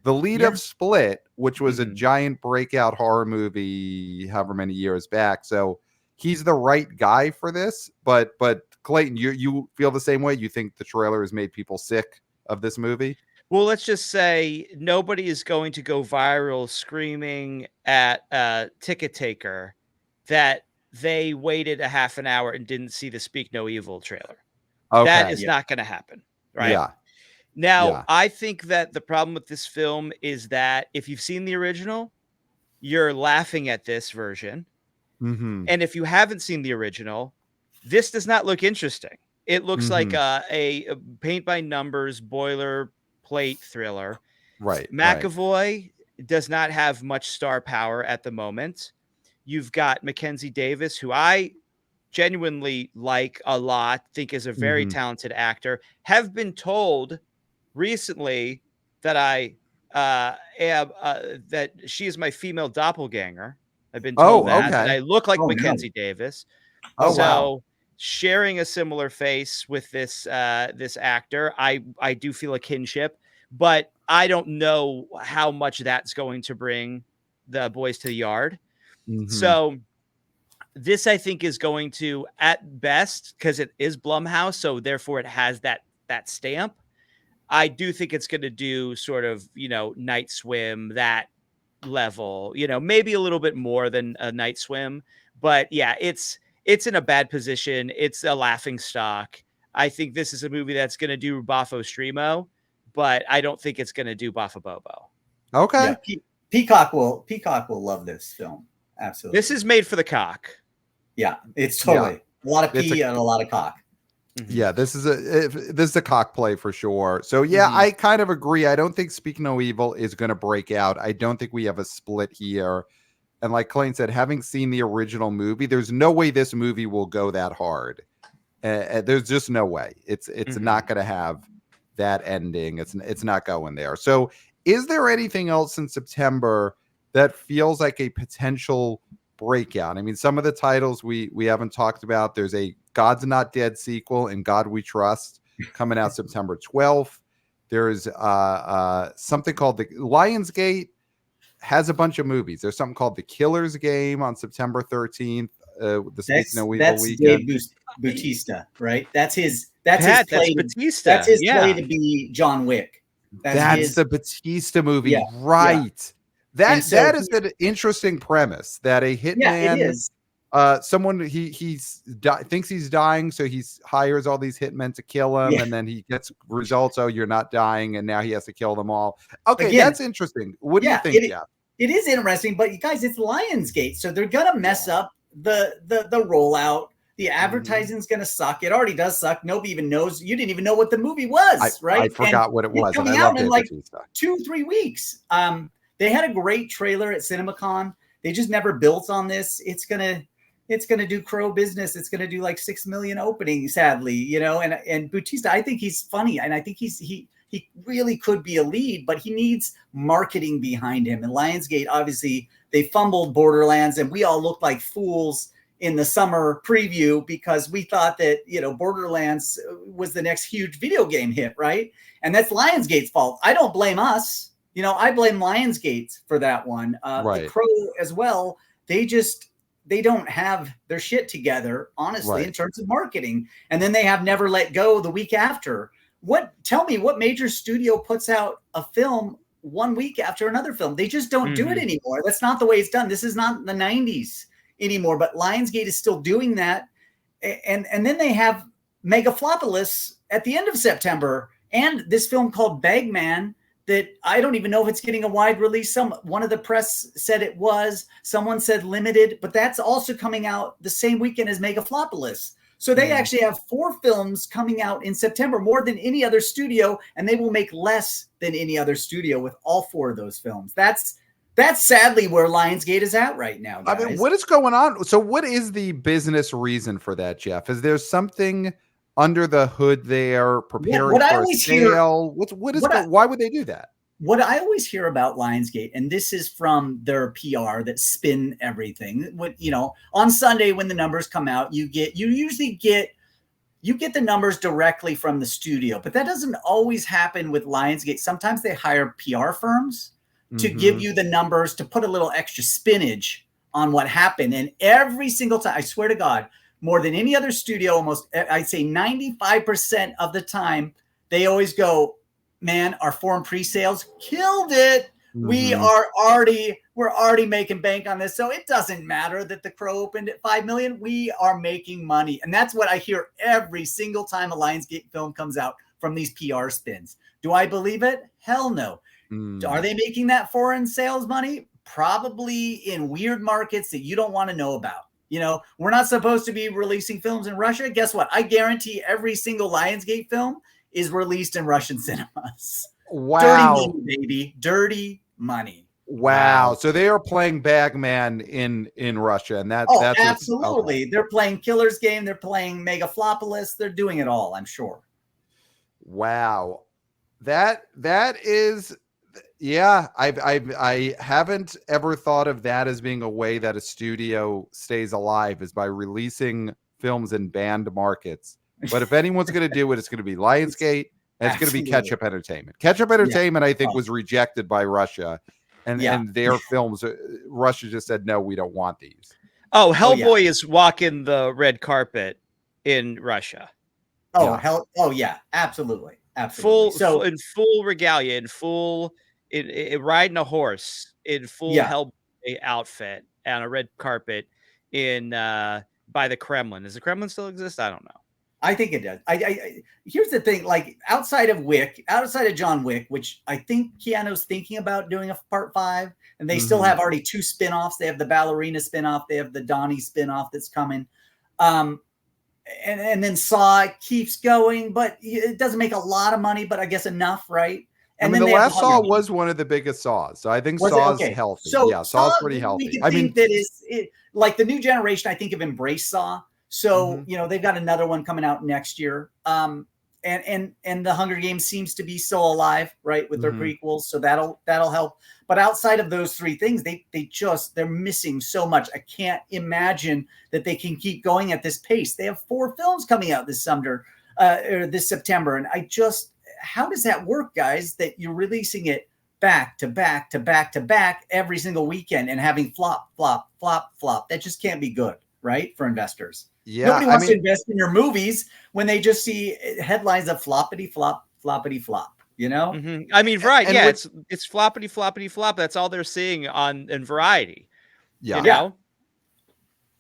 the lead of Split, which was a giant breakout horror movie however many years back. So he's the right guy for this. But Clayton, you feel the same way? You think the trailer has made people sick of this movie? Well, let's just say nobody is going to go viral screaming at Ticket Taker that they waited a half an hour and didn't see the Speak No Evil trailer. Okay, that is not going to happen, right? Yeah. Now, I think that the problem with this film is that if you've seen the original, you're laughing at this version. Mm-hmm. And if you haven't seen the original, this does not look interesting. It looks like a paint by numbers boiler plate thriller. Right. McAvoy does not have much star power at the moment. You've got Mackenzie Davis, who I genuinely like a lot, think is a very talented actor. Have been told recently that I am that she is my female doppelganger. I've been told that I look like Mackenzie Davis. Oh, so wow. sharing a similar face with this this actor, I do feel a kinship, but I don't know how much that's going to bring the boys to the yard. So this, I think, is going to, at best, because it is Blumhouse, so therefore it has that stamp. I do think it's going to do sort of, Night Swim, that level, maybe a little bit more than a Night Swim, but yeah, it's in a bad position. It's a laughing stock. I think this is a movie that's going to do Boffo Streamo, but I don't think it's going to do Boffo Bobo. Okay. Yeah, Peacock will love this film. Absolutely. This is made for the cock. Yeah, it's totally a lot of pee and a lot of cock. Yeah, this is a cock play for sure. So yeah, I kind of agree. I don't think Speak No Evil is going to break out. I don't think we have a split here. And like Clayton said, having seen the original movie, there's no way this movie will go that hard. There's just no way. It's not going to have that ending. It's not going there. So is there anything else in September that feels like a potential breakout? I mean, some of the titles we haven't talked about. There's a God's Not Dead sequel, In God We Trust, coming out September 12th. There's something called the Lionsgate has a bunch of movies. There's something called The Killer's Game on September 13th. The Speak No Evil weekend. Dave Bautista, right? That's his Batista. That's his play to be John Wick. That's the Batista movie, right? Yeah. That is an interesting premise. That a hitman, someone he thinks he's dying, so he hires all these hitmen to kill him, and then he gets results. Oh, you're not dying, and now he has to kill them all. Okay, that's interesting. What do you think? It is interesting, but you guys, it's Lionsgate, so they're gonna mess up the rollout. The advertising's going to suck. It already does suck. Nobody even knows. You didn't even know what the movie was, right? I forgot what it was. Coming out in like 2-3 weeks. They had a great trailer at CinemaCon. They just never built on this. It's gonna do crow business. It's gonna do like 6 million openings, sadly, And Bautista, I think he's funny, and I think he really could be a lead, but he needs marketing behind him. And Lionsgate, obviously, they fumbled Borderlands, and we all looked like fools in the summer preview because we thought that, Borderlands was the next huge video game hit, right? And that's Lionsgate's fault. I don't blame us. I blame Lionsgate for that one. Right. The Crow as well. They don't have their shit together, honestly, in terms of marketing. And then they have Never Let Go the week after. Tell me what major studio puts out a film 1 week after another film? They just don't do it anymore. That's not the way it's done. This is not the 90s anymore, but Lionsgate is still doing that. And then they have Megaflopolis at the end of September, and this film called Bagman that I don't even know if it's getting a wide release. One of the press said it was, someone said limited, but that's also coming out the same weekend as Megaflopolis. So they actually have 4 films coming out in September, more than any other studio, and they will make less than any other studio with all 4 of those films. That's sadly where Lionsgate is at right now, guys. I mean, what is going on? So what is the business reason for that, Jeff? Is there something under the hood there preparing for a sale? Why would they do that? What I always hear about Lionsgate, and this is from their PR that spin everything. On Sunday when the numbers come out, you usually get the numbers directly from the studio, but that doesn't always happen with Lionsgate. Sometimes they hire PR firms to give you the numbers, to put a little extra spinach on what happened. And every single time, I swear to God, more than any other studio, almost, I'd say 95% of the time, they always go, man, our foreign pre-sales killed it. We're already making bank on this. So it doesn't matter that The Crow opened at 5 million. We are making money. And that's what I hear every single time a Lionsgate film comes out from these PR spins. Do I believe it? Hell no. Are they making that foreign sales money? Probably in weird markets that you don't want to know about. We're not supposed to be releasing films in Russia. Guess what? I guarantee every single Lionsgate film is released in Russian cinemas. Wow. Dirty money, baby. Dirty money. Wow. So they are playing Bagman in Russia, and that's absolutely. Okay. They're playing Killer's Game. They're playing Megaflopolis. They're doing it all, I'm sure. Wow. That is, yeah. I haven't ever thought of that as being a way that a studio stays alive, is by releasing films in banned markets. But if anyone's going to do it, it's going to be Lionsgate, and it's going to be Ketchup Entertainment. Ketchup Entertainment, I think, was rejected by Russia. And their films, Russia just said, no, we don't want these. Oh, Hellboy is walking the red carpet in Russia. Oh, yeah, absolutely. In full regalia, in riding a horse, in full Hellboy outfit, on a red carpet by the Kremlin. Does the Kremlin still exist? I don't know. I think it does. I here's the thing, like outside of John Wick, which I think Keanu's thinking about doing a part 5, and they still have already 2 spinoffs. They have the ballerina spinoff, they have the Donnie spinoff that's coming. And then Saw keeps going, but it doesn't make a lot of money, but I guess enough, right? And the last Saw was one of the biggest Saws, so I think Saw's healthy. So yeah, Saw's pretty healthy. I mean, that is like the new generation, I think, have embraced Saw. So, they've got another one coming out next year. And the Hunger Games seems to be still alive, right, with their prequels. So that'll help. But outside of those 3 things, they're missing so much. I can't imagine that they can keep going at this pace. They have 4 films coming out this summer, or this September. And how does that work, guys, that you're releasing it back to back to back to back every single weekend and having flop, flop, flop, flop? That just can't be good, right, for investors. Yeah, nobody wants to invest in your movies when they just see headlines of floppity flop, floppity flop. I mean, right? And it's floppity floppity flop. That's all they're seeing in Variety. Yeah.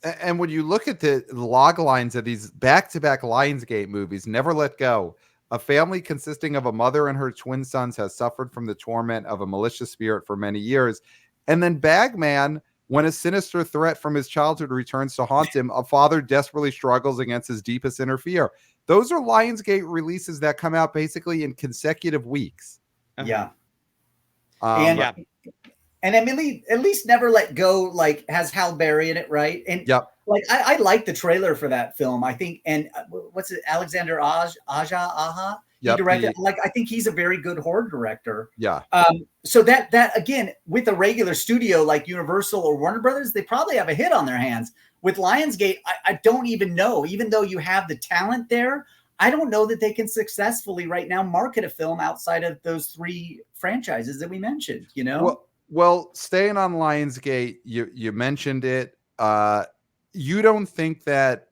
And when you look at the log lines of these back-to-back Lionsgate movies, Never Let Go, a family consisting of a mother and her twin sons has suffered from the torment of a malicious spirit for many years, and then Bagman. When a sinister threat from his childhood returns to haunt him, a father desperately struggles against his deepest inner fear. Those are Lionsgate releases that come out basically in consecutive weeks. Yeah. And Emily, at least Never Let Go, like, has Halle Berry in it, right? And like I like the trailer for that film, I think. And what's it, Alexander Aja? He directed. I think he's a very good horror director. Yeah. So that again, with a regular studio like Universal or Warner Brothers, they probably have a hit on their hands. With Lionsgate, I don't even know. Even though you have the talent there, I don't know that they can successfully right now market a film outside of those 3 franchises that we mentioned. Well, staying on Lionsgate, you mentioned it. You don't think that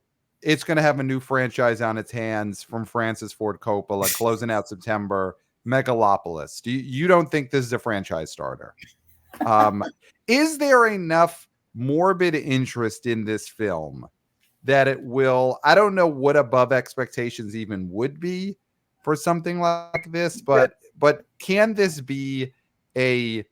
it's going to have a new franchise on its hands from Francis Ford Coppola closing out September, Megalopolis? You don't think this is a franchise starter? Is there enough morbid interest in this film that it will? I don't know what above expectations even would be for something like this, but can this be a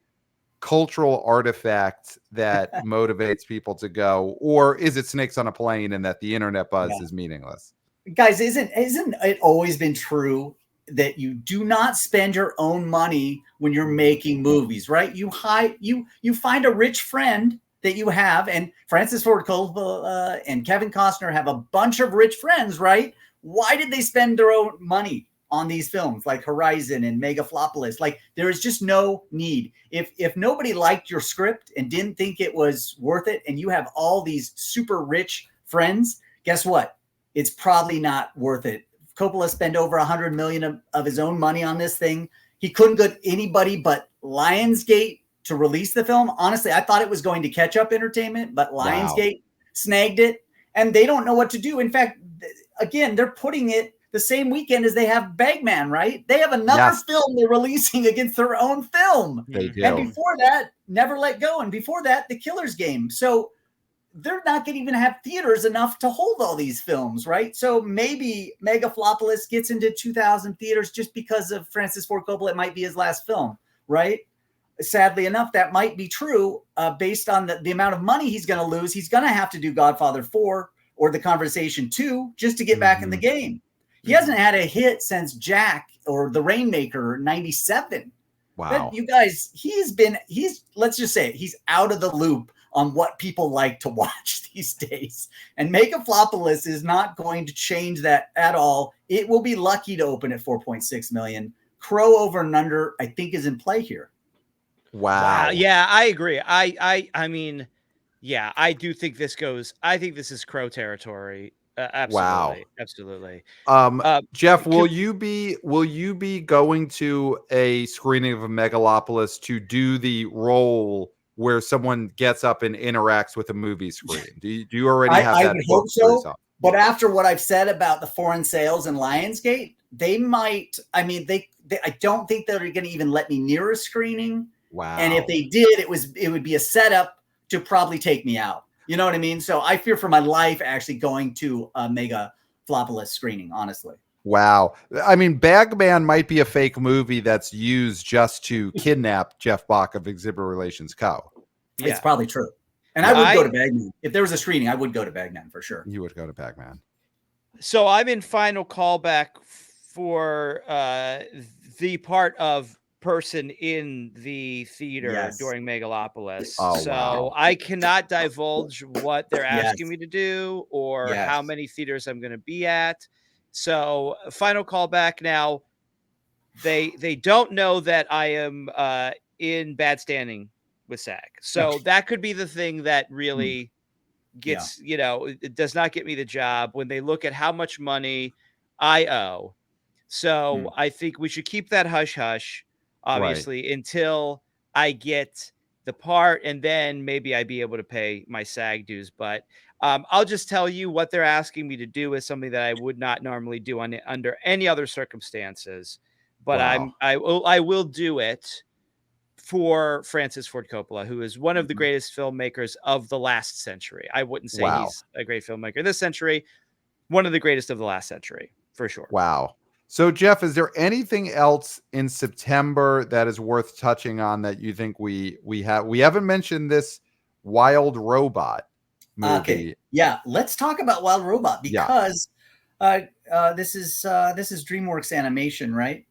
cultural artifact that motivates people to go, or is it Snakes on a Plane and that the internet buzz is meaningless? Guys, isn't it always been true that you do not spend your own money when you're making movies, right? You find a rich friend that you have, and Francis Ford Coppola and Kevin Costner have a bunch of rich friends, right? Why did they spend their own money on these films like Horizon and Megaflopolis? Like, there is just no need. If nobody liked your script and didn't think it was worth it, and you have all these super rich friends, guess what? It's probably not worth it. Coppola spent over $100 million of his own money on this thing. He couldn't get anybody but Lionsgate to release the film. Honestly, I thought it was going to Catch-Up Entertainment, but Lionsgate snagged it, and they don't know what to do. In fact, again, they're putting it the same weekend as they have Bagman, right? They have another film they're releasing against their own film. They do. And before that, Never Let Go. And before that, The Killer's Game. So they're not going to even have theaters enough to hold all these films, right? So maybe Megaflopolis gets into 2,000 theaters just because of Francis Ford Coppola. It might be his last film, right? Sadly enough, that might be true based on the amount of money he's going to lose. He's going to have to do Godfather 4 or The Conversation 2 just to get back in the game. He hasn't had a hit since Jack or The Rainmaker 97. Wow. That, you guys, let's just say it, he's out of the loop on what people like to watch these days. And Megaflopolis is not going to change that at all. It will be lucky to open at 4.6 million. Crow over and under, I think, is in play here. Wow. Yeah, I agree. I mean, yeah, I do think this is Crow territory. Absolutely. Wow. Absolutely. Jeff, will you be going to a screening of Megalopolis to do the role where someone gets up and interacts with a movie screen? Do you already have that? I would hope so. But after what I've said about the foreign sales and Lionsgate, they might. I mean, I don't think they're going to even let me near a screening. Wow. And if they did, it would be a setup to probably take me out. You know what I mean? So I fear for my life actually going to a Megaflopolis screening, honestly. Wow. I mean, Bagman might be a fake movie that's used just to kidnap Jeff Bock of Exhibit Relations Co. Yeah. It's probably true. And I would go to Bagman. If there was a screening, I would go to Bagman for sure. You would go to Bagman. So I'm in final callback for the part of person in the theater during Megalopolis. So I cannot divulge what they're asking me to do or how many theaters I'm going to be at. So final callback now. They don't know that I am in bad standing with SAG. So that could be the thing that really gets, it does not get me the job when they look at how much money I owe. So I think we should keep that hush hush, obviously, until I get the part, and then maybe I'd be able to pay my SAG dues. But I'll just tell you what they're asking me to do is something that I would not normally do under any other circumstances. But I will do it for Francis Ford Coppola, who is one of the greatest filmmakers of the last century. I wouldn't say he's a great filmmaker this century, one of the greatest of the last century, for sure. Wow. So, Jeff, is there anything else in September that is worth touching on that you think we have? We haven't mentioned this Wild Robot movie. Okay. Yeah, let's talk about Wild Robot because this is DreamWorks Animation, right?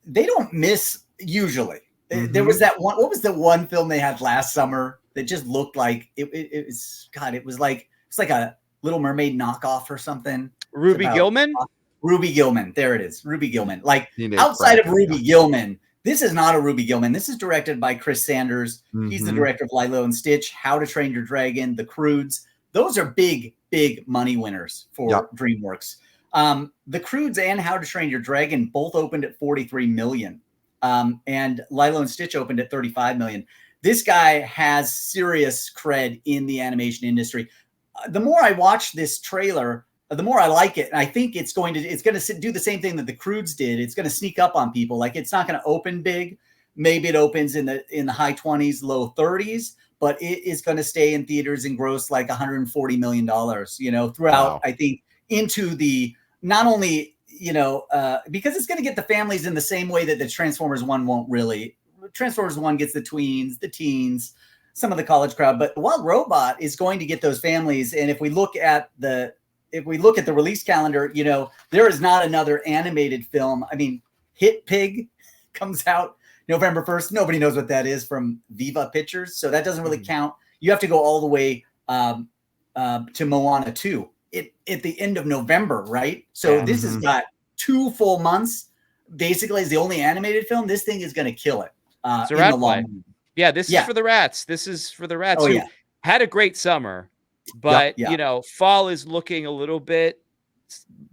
They don't miss usually. There was that one. What was the one film they had last summer that just looked like it was? God, it's like a Little Mermaid knockoff or something. Ruby Gilman. Ruby Gilman. There it is. Ruby Gilman. Like outside of Ruby Gilman, this is not a Ruby Gilman. This is directed by Chris Sanders. He's the director of Lilo and Stitch, How to Train Your Dragon, The Croods. Those are big money winners for DreamWorks. The Croods and How to Train Your Dragon both opened at 43 million. And Lilo and Stitch opened at 35 million. This guy has serious cred in the animation industry. The more I watch this trailer, the more I like it. And I think it's going to do the same thing that the Croods did. It's going to sneak up on people. Like it's not going to open big. Maybe it opens in the high 20s, low 30s, but it is going to stay in theaters and gross like $140 million, throughout, I think, into the, not only, because it's going to get the families in the same way that the Transformers 1 won't really. Transformers 1 gets the tweens, the teens, some of the college crowd, but Wild Robot is going to get those families. And if we look at the release calendar, there is not another animated film. I mean, Hit Pig comes out November 1st. Nobody knows what that is from Viva Pictures. So that doesn't really count. You have to go all the way to Moana 2 at the end of November, right? So this has got 2 full months. Basically, is the only animated film. This thing is going to kill it. It's a rat play. Yeah, this is for the rats. This is for the rats who had a great summer. But, fall is looking a little bit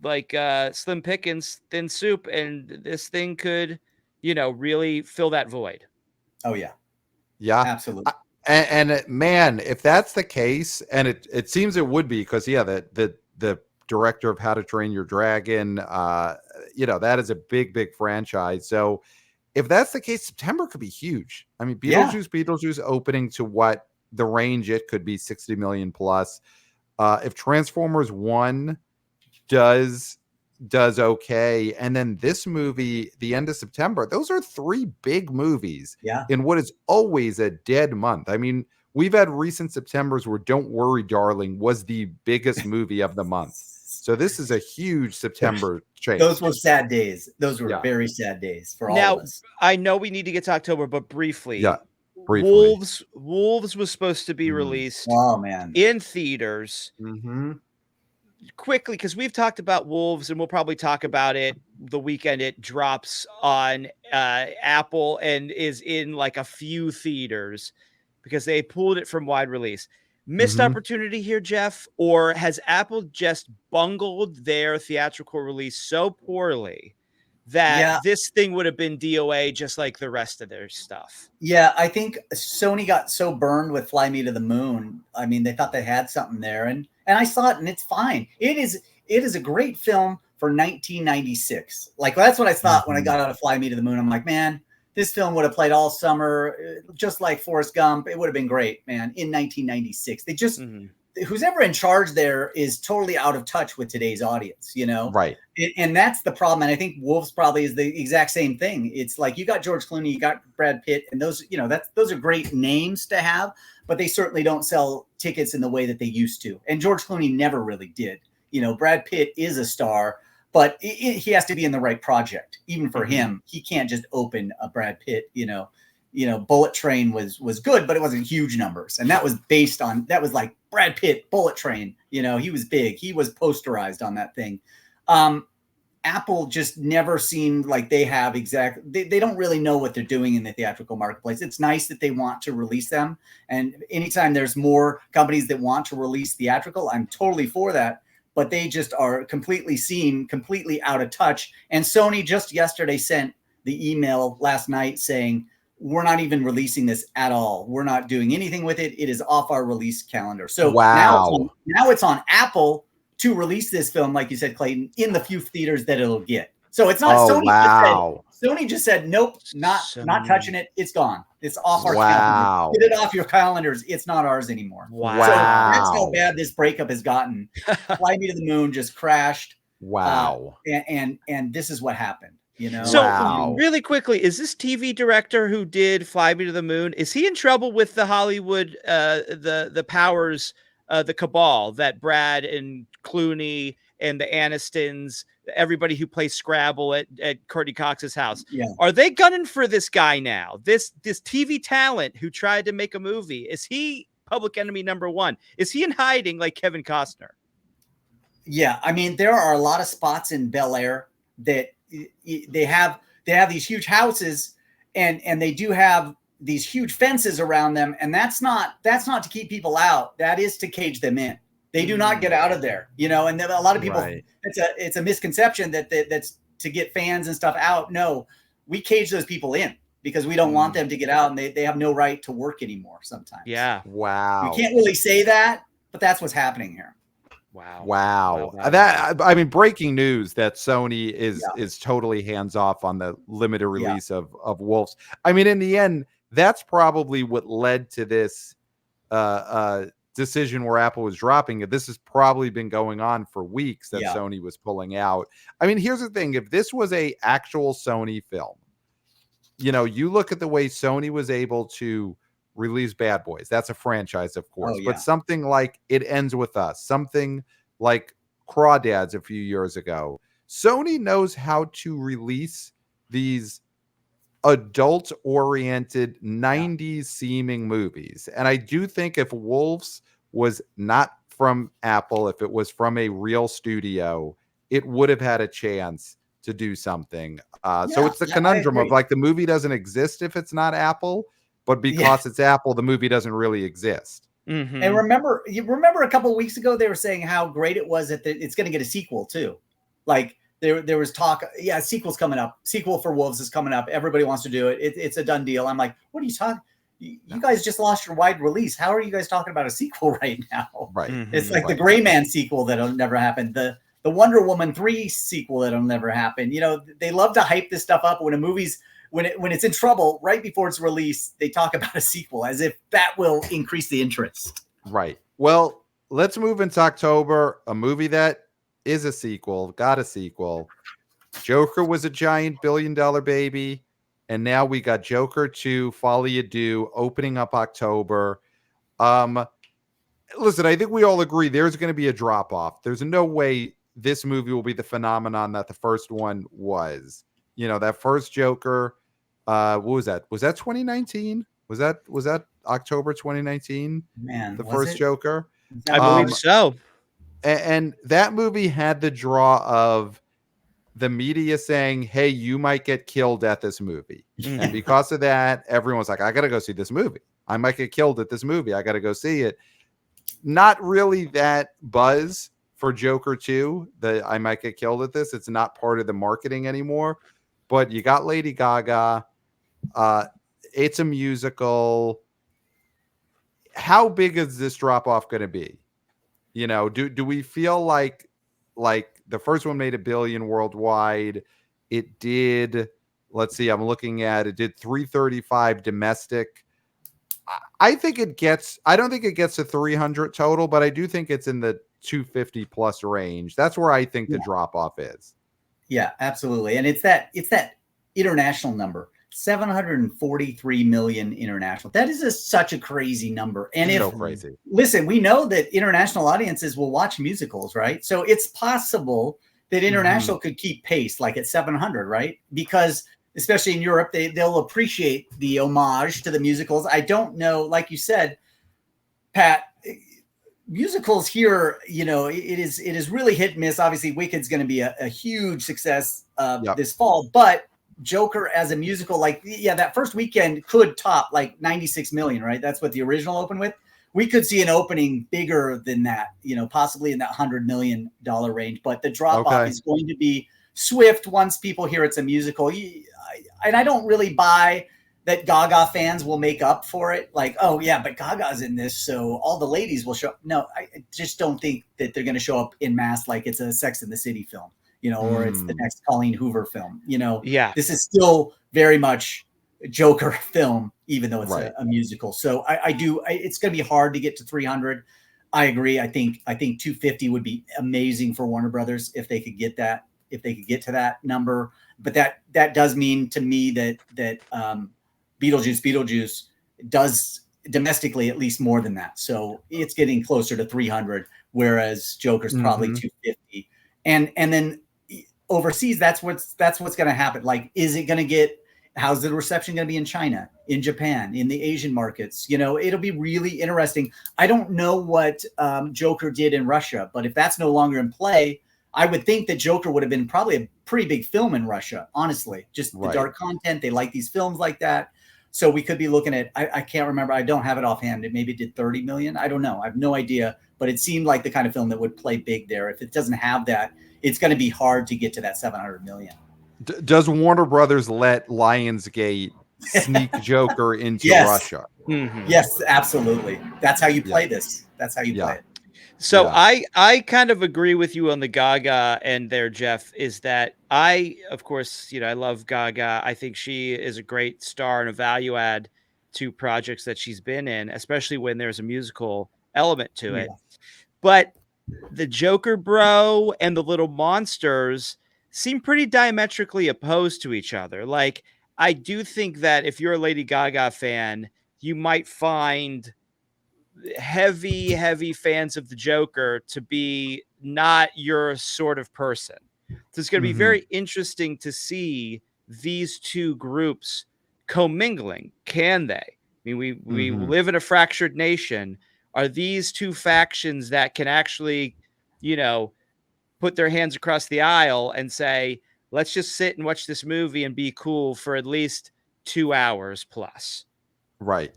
like Slim Pickens, thin soup, and this thing could, really fill that void. Oh, yeah. Yeah. Absolutely. And man, if that's the case, and it seems it would be because, the director of How to Train Your Dragon, that is a big franchise. So if that's the case, September could be huge. I mean, Beetlejuice opening to what the range it could be 60 million plus. If Transformers 1 does okay, and then this movie the end of September, those are 3 big movies in what is always a dead month. I mean, we've had recent Septembers where Don't Worry Darling was the biggest movie of the month. So this is a huge September change. Those were sad days. Those were very sad days for all of us. I know we need to get to October, but briefly. Yeah. Wolves was supposed to be released in theaters quickly, because we've talked about Wolves and we'll probably talk about it the weekend it drops on Apple and is in like a few theaters because they pulled it from wide release. Missed opportunity here, Jeff, or has Apple just bungled their theatrical release so poorly that this thing would have been DOA just like the rest of their stuff? Yeah, I think Sony got so burned with Fly Me to the Moon. I mean, they thought they had something there, and I saw it, and it's fine. It is a great film for 1996. Like, that's what I thought when I got out of Fly Me to the Moon. I'm like, man, this film would have played all summer, just like Forrest Gump. It would have been great, man, in 1996. They just who's ever in charge there is totally out of touch with today's audience, you know? Right. And that's the problem. And I think Wolves probably is the exact same thing. It's like you got George Clooney, you got Brad Pitt, and those, you know, those are great names to have, but they certainly don't sell tickets in the way that they used to. And George Clooney never really did. You know, Brad Pitt is a star, but he has to be in the right project. Even for him, he can't just open a Brad Pitt, you know, Bullet Train was good, but it wasn't huge numbers. And that was like Brad Pitt, Bullet Train, you know, he was big. He was posterized on that thing. Apple just never seemed like they have they don't really know what they're doing in the theatrical marketplace. It's nice that they want to release them. And anytime there's more companies that want to release theatrical, I'm totally for that. But they just are completely out of touch. And Sony just yesterday sent the email last night saying, we're not even releasing this at all. We're not doing anything with it. It is off our release calendar. So now it's on Apple to release this film, like you said, Clayton, in the few theaters that it'll get. So it's not Sony. Sony just said, nope, not touching it. It's gone. It's off our calendar. Get it off your calendars. It's not ours anymore. Wow. So that's how bad this breakup has gotten. Fly Me to the Moon just crashed. Wow. And this is what happened. You know? So really quickly, is this TV director who did Fly Me to the Moon, is he in trouble with the Hollywood, the powers, the cabal that Brad and Clooney and the Anistons, everybody who plays Scrabble at Courtney Cox's house? Yeah. Are they gunning for this guy now? This TV talent who tried to make a movie, is he public enemy number one? Is he in hiding like Kevin Costner? Yeah, I mean, there are a lot of spots in Bel Air that they have these huge houses and they do have these huge fences around them, and that's not to keep people out. That is to cage them in. They do not get out of there, you know. And a lot of people, it's a misconception that's to get fans and stuff out. No, we cage those people in because we don't want them to get out, and they have no right to work anymore. Sometimes, wow. We can't really say that, but that's what's happening here. Wow. That, I mean, breaking news that Sony is totally hands off on the limited release of Wolves. I mean, in the end, that's probably what led to this decision where Apple was dropping it. This has probably been going on for weeks that Sony was pulling out. I mean, here's the thing. If this was a actual Sony film, you know, you look at the way Sony was able to release Bad Boys. That's a franchise, of course, but something like It Ends With Us, something like Crawdads a few years ago. Sony knows how to release these adult-oriented 90s seeming movies. And I do think if Wolves was not from Apple, if it was from a real studio, it would have had a chance to do something. So it's the conundrum of like the movie doesn't exist if it's not Apple, but because it's Apple, the movie doesn't really exist. And remember a couple of weeks ago, they were saying how great it was that it's going to get a sequel too. Like there was talk, sequel's coming up. Sequel for Wolves is coming up. Everybody wants to do it. It's a done deal. I'm like, what are you talking? You guys just lost your wide release. How are you guys talking about a sequel right now? Right. It's like the Gray Man sequel that'll never happen. The Wonder Woman 3 sequel that'll never happen. You know, they love to hype this stuff up when a movie's when it's in trouble right before it's released. They talk about a sequel as if that will increase the interest. Right. Well, let's move into October. A movie that is a sequel, got a sequel. Joker was a giant billion-dollar baby, and now we got Joker2, Folie, Deux opening up October. Listen, I think we all agree there's going to be a drop-off. There's no way this movie will be the phenomenon that the first one was. You know, that first Joker, what was that? Was that 2019? Was that October 2019? Man, The was first it? Joker? I believe so. And that movie had the draw of the media saying, hey, you might get killed at this movie. And because of that, everyone's like, I got to go see this movie. I might get killed at this movie. I got to go see it. Not really that buzz for Joker2 that I might get killed at this. It's not part of the marketing anymore. But you got Lady Gaga. It's a musical. How big is this drop off going to be? You know, do we feel like the first one made $1 billion worldwide? It did. Let's see. I'm looking at it. Did 335 domestic. I think it gets. I don't think it gets to 300 total, but I do think it's in the 250 plus range. That's where I think the drop off is. Yeah, absolutely. And it's that international number. 743 million international. That is such a crazy number. And so crazy. Listen, we know that international audiences will watch musicals, right? So it's possible that international could keep pace like at 700, right? Because especially in Europe, they'll appreciate the homage to the musicals. I don't know, like you said, Pat, musicals here, you know, it is really hit and miss. Obviously, Wicked's going to be a huge success this fall, but Joker as a musical, like, that first weekend could top like 96 million, right? That's what the original opened with. We could see an opening bigger than that, you know, possibly in that $100 million range, but the drop off is going to be swift once people hear it's a musical. And I don't really buy that Gaga fans will make up for it. Like, oh yeah, but Gaga's in this, so all the ladies will show up. No, I just don't think that they're going to show up in mass like it's a Sex and the City film, you know, or it's the next Colleen Hoover film. You know, this is still very much a Joker film, even though it's a musical. So it's going to be hard to get to 300. I agree. I think 250 would be amazing for Warner Brothers if they could get that, if they could get to that number. But that does mean to me that Beetlejuice does domestically at least more than that. So it's getting closer to 300, whereas Joker's probably 250. And then overseas, that's what's going to happen. Like, is it going to get, how's the reception going to be in China, in Japan, in the Asian markets? You know, it'll be really interesting. I don't know what Joker did in Russia, but if that's no longer in play, I would think that Joker would have been probably a pretty big film in Russia, honestly. Just the dark content. They like these films like that. So we could be looking at, I can't remember. I don't have it offhand. It maybe did 30 million. I don't know. I have no idea. But it seemed like the kind of film that would play big there. If it doesn't have that, it's going to be hard to get to that 700 million. Does Warner Brothers let Lionsgate sneak Joker into Russia? Yes, absolutely. That's how you play this. That's how you play it. So I kind of agree with you on the Gaga end there, Jeff, is that of course, you know, I love Gaga. I think she is a great star and a value add to projects that she's been in, especially when there's a musical element to it. But the Joker bro and the little monsters seem pretty diametrically opposed to each other. Like, I do think that if you're a Lady Gaga fan, you might find heavy fans of the Joker to be not your sort of person. So it's going to be very interesting to see these two groups commingling. Can they? I mean, we live in a fractured nation. Are these two factions that can actually, you know, put their hands across the aisle and say, let's just sit and watch this movie and be cool for at least 2 hours plus? Right.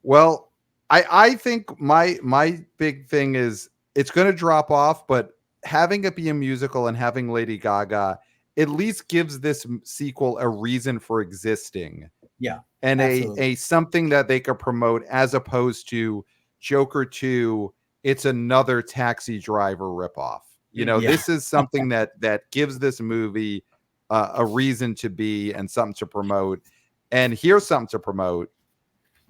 Well, I think my big thing is it's going to drop off, but having it be a musical and having Lady Gaga at least gives this sequel a reason for existing. Yeah. And a something that they could promote, as opposed to Joker2. It's another Taxi Driver ripoff. You know, this is something that gives this movie a reason to be and something to promote. And here's something to promote.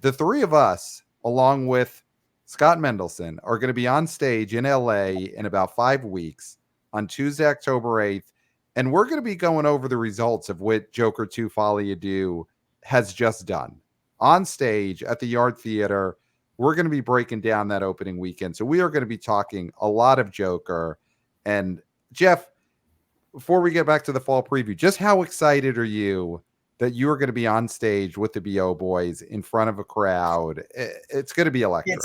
The three of us, along with Scott Mendelson, are going to be on stage in LA in about 5 weeks on Tuesday, October 8th. And we're going to be going over the results of what Joker2 Folie has just done on stage at the Yard Theater. We're going to be breaking down that opening weekend. So we are going to be talking a lot of Joker. And Jeff, before we get back to the fall preview, just how excited are you that you are going to be on stage with the BO Boys in front of a crowd? It's going to be electric.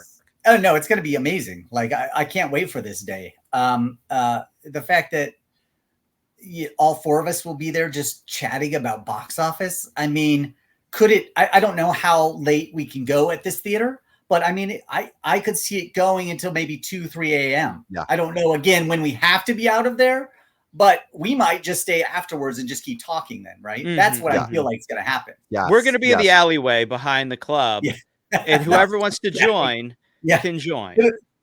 No, it's going to be amazing. Like, I can't wait for this day. The fact that all four of us will be there just chatting about box office. I mean, I don't know how late we can go at this theater, but I mean, I could see it going until maybe 2, 3 a.m. Yeah. I don't know, again, when we have to be out of there, but we might just stay afterwards and just keep talking then, right? Mm-hmm. That's what I feel like is going to happen. Yeah, we're going to be in the alleyway behind the club, and whoever wants to join can join.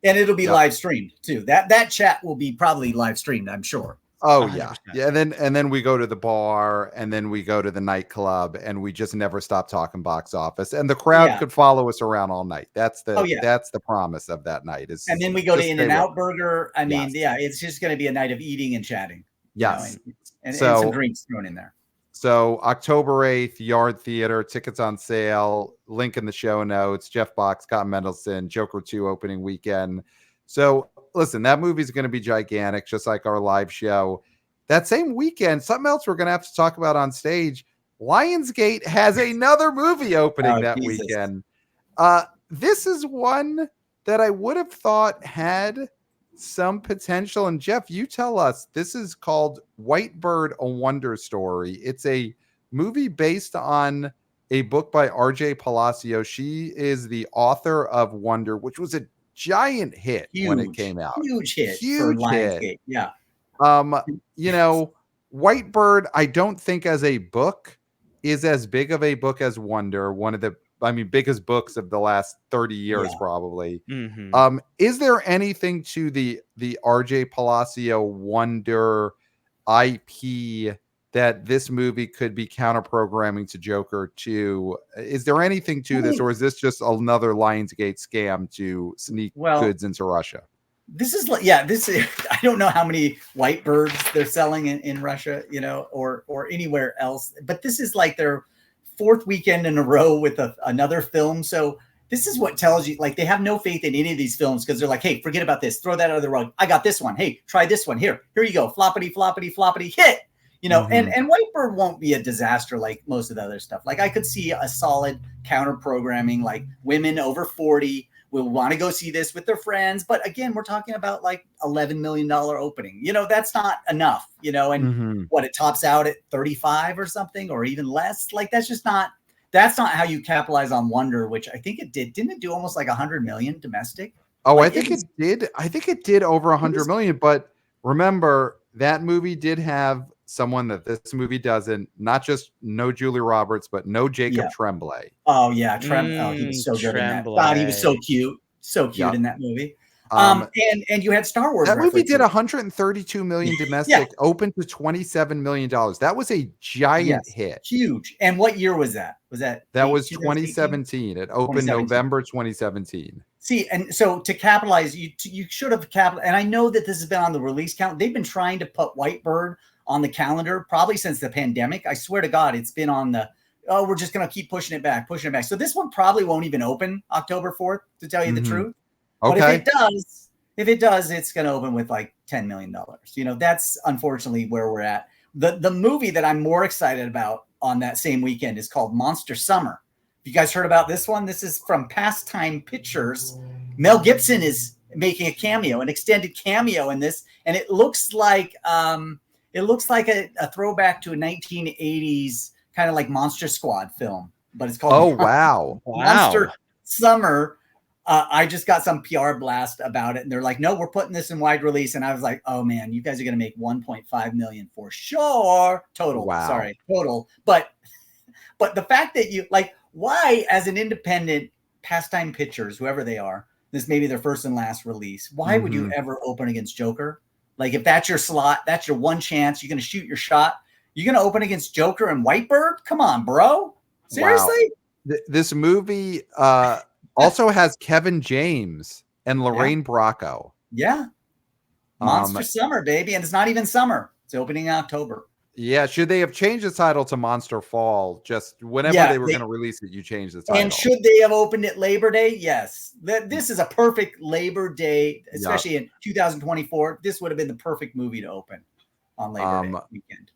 And it'll be live streamed too. That chat will be probably live streamed, I'm sure. Oh 100%. Yeah. And then we go to the bar, and then we go to the nightclub, and we just never stop talking box office. And the crowd could follow us around all night. That's the promise of that night. And then we go to In-N-Out Burger. I mean, it's just going to be a night of eating and chatting. Yes, and some drinks thrown in there. So October 8th, Yard Theater, tickets on sale. Link in the show notes. Jeff Bock, Scott Mendelson, Joker2 opening weekend. So listen, that movie is going to be gigantic, just like our live show. That same weekend, something else we're going to have to talk about on stage. Lionsgate has another movie opening that weekend. This is one that I would have thought had some potential. And Jeff, you tell us, this is called White Bird, A Wonder Story. It's a movie based on a book by R.J. Palacio. She is the author of Wonder, which was a giant hit when it came out. Huge hit for Lionsgate. Yeah. White Bird, I don't think as a book is as big of a book as Wonder, one of the biggest books of the last 30 years, probably. Mm-hmm. Is there anything to the RJ Palacio Wonder IP that this movie could be counter programming to Joker2? Is there anything to this, or is this just another Lionsgate scam to sneak goods into Russia? This is I don't know how many White Birds they're selling in Russia, or anywhere else, but this is like their fourth weekend in a row with another film. So this is what tells you, like, they have no faith in any of these films, because they're like, hey, forget about this, throw that out of the rug. I got this one. Hey, try this one. Here you go. Floppity, floppity, floppity, hit. And White Bird won't be a disaster like most of the other stuff. Like, I could see a solid counter programming, like women over 40 will want to go see this with their friends. But again, we're talking about like $11 million opening. That's not enough, and what, it tops out at 35 or something, or even less. Like, that's not how you capitalize on Wonder, which I think it did. Didn't it do almost like 100 million domestic? Oh, like, I think it did. I think it did over 100 million. But remember, that movie did have someone that this movie doesn't, not just no Julia Roberts, but no Jacob Tremblay. Oh yeah. He was so good in that. God, he was so cute. So cute in that movie. And you had Star Wars. That movie did 132 million domestic, open to $27 million. That was a giant hit. Huge. And what year was that? That was 2017. It opened November 2017. See, and so to capitalize, you should have capitalized. And I know that this has been on the release count. They've been trying to put White Bird on the calendar probably since the pandemic. I swear to God, it's been on the, we're just going to keep pushing it back. So this one probably won't even open October 4th, to tell you the truth. Okay. But if it does, it's going to open with like $10 million. That's unfortunately where we're at. The movie that I'm more excited about on that same weekend is called Monster Summer. You guys heard about this one? This is from Pastime Pictures. Mel Gibson is making a cameo, an extended cameo in this, and it looks like a throwback to a 1980s kind of like Monster Squad film, but it's called Monster Summer. I just got some PR blast about it, and they're like, no, we're putting this in wide release. And I was like, oh man, you guys are going to make 1.5 million for sure. Total. Sorry. Total. But the fact that you, like, why, as an independent Pastime Pictures, whoever they are, this may be their first and last release, why would you ever open against Joker? Like, if that's your slot, that's your one chance, you're going to shoot your shot, you're going to open against Joker and White Bird? Come on, bro. Seriously? Wow. This movie also has Kevin James and Lorraine Bracco. Yeah. Monster Summer, baby. And it's not even summer. It's opening in October. Yeah, should they have changed the title to Monster Fall? Just whenever they were going to release it, you change the title. And should they have opened it Labor Day? Yes. This is a perfect Labor Day, especially in 2024. This would have been the perfect movie to open on Labor Day weekend.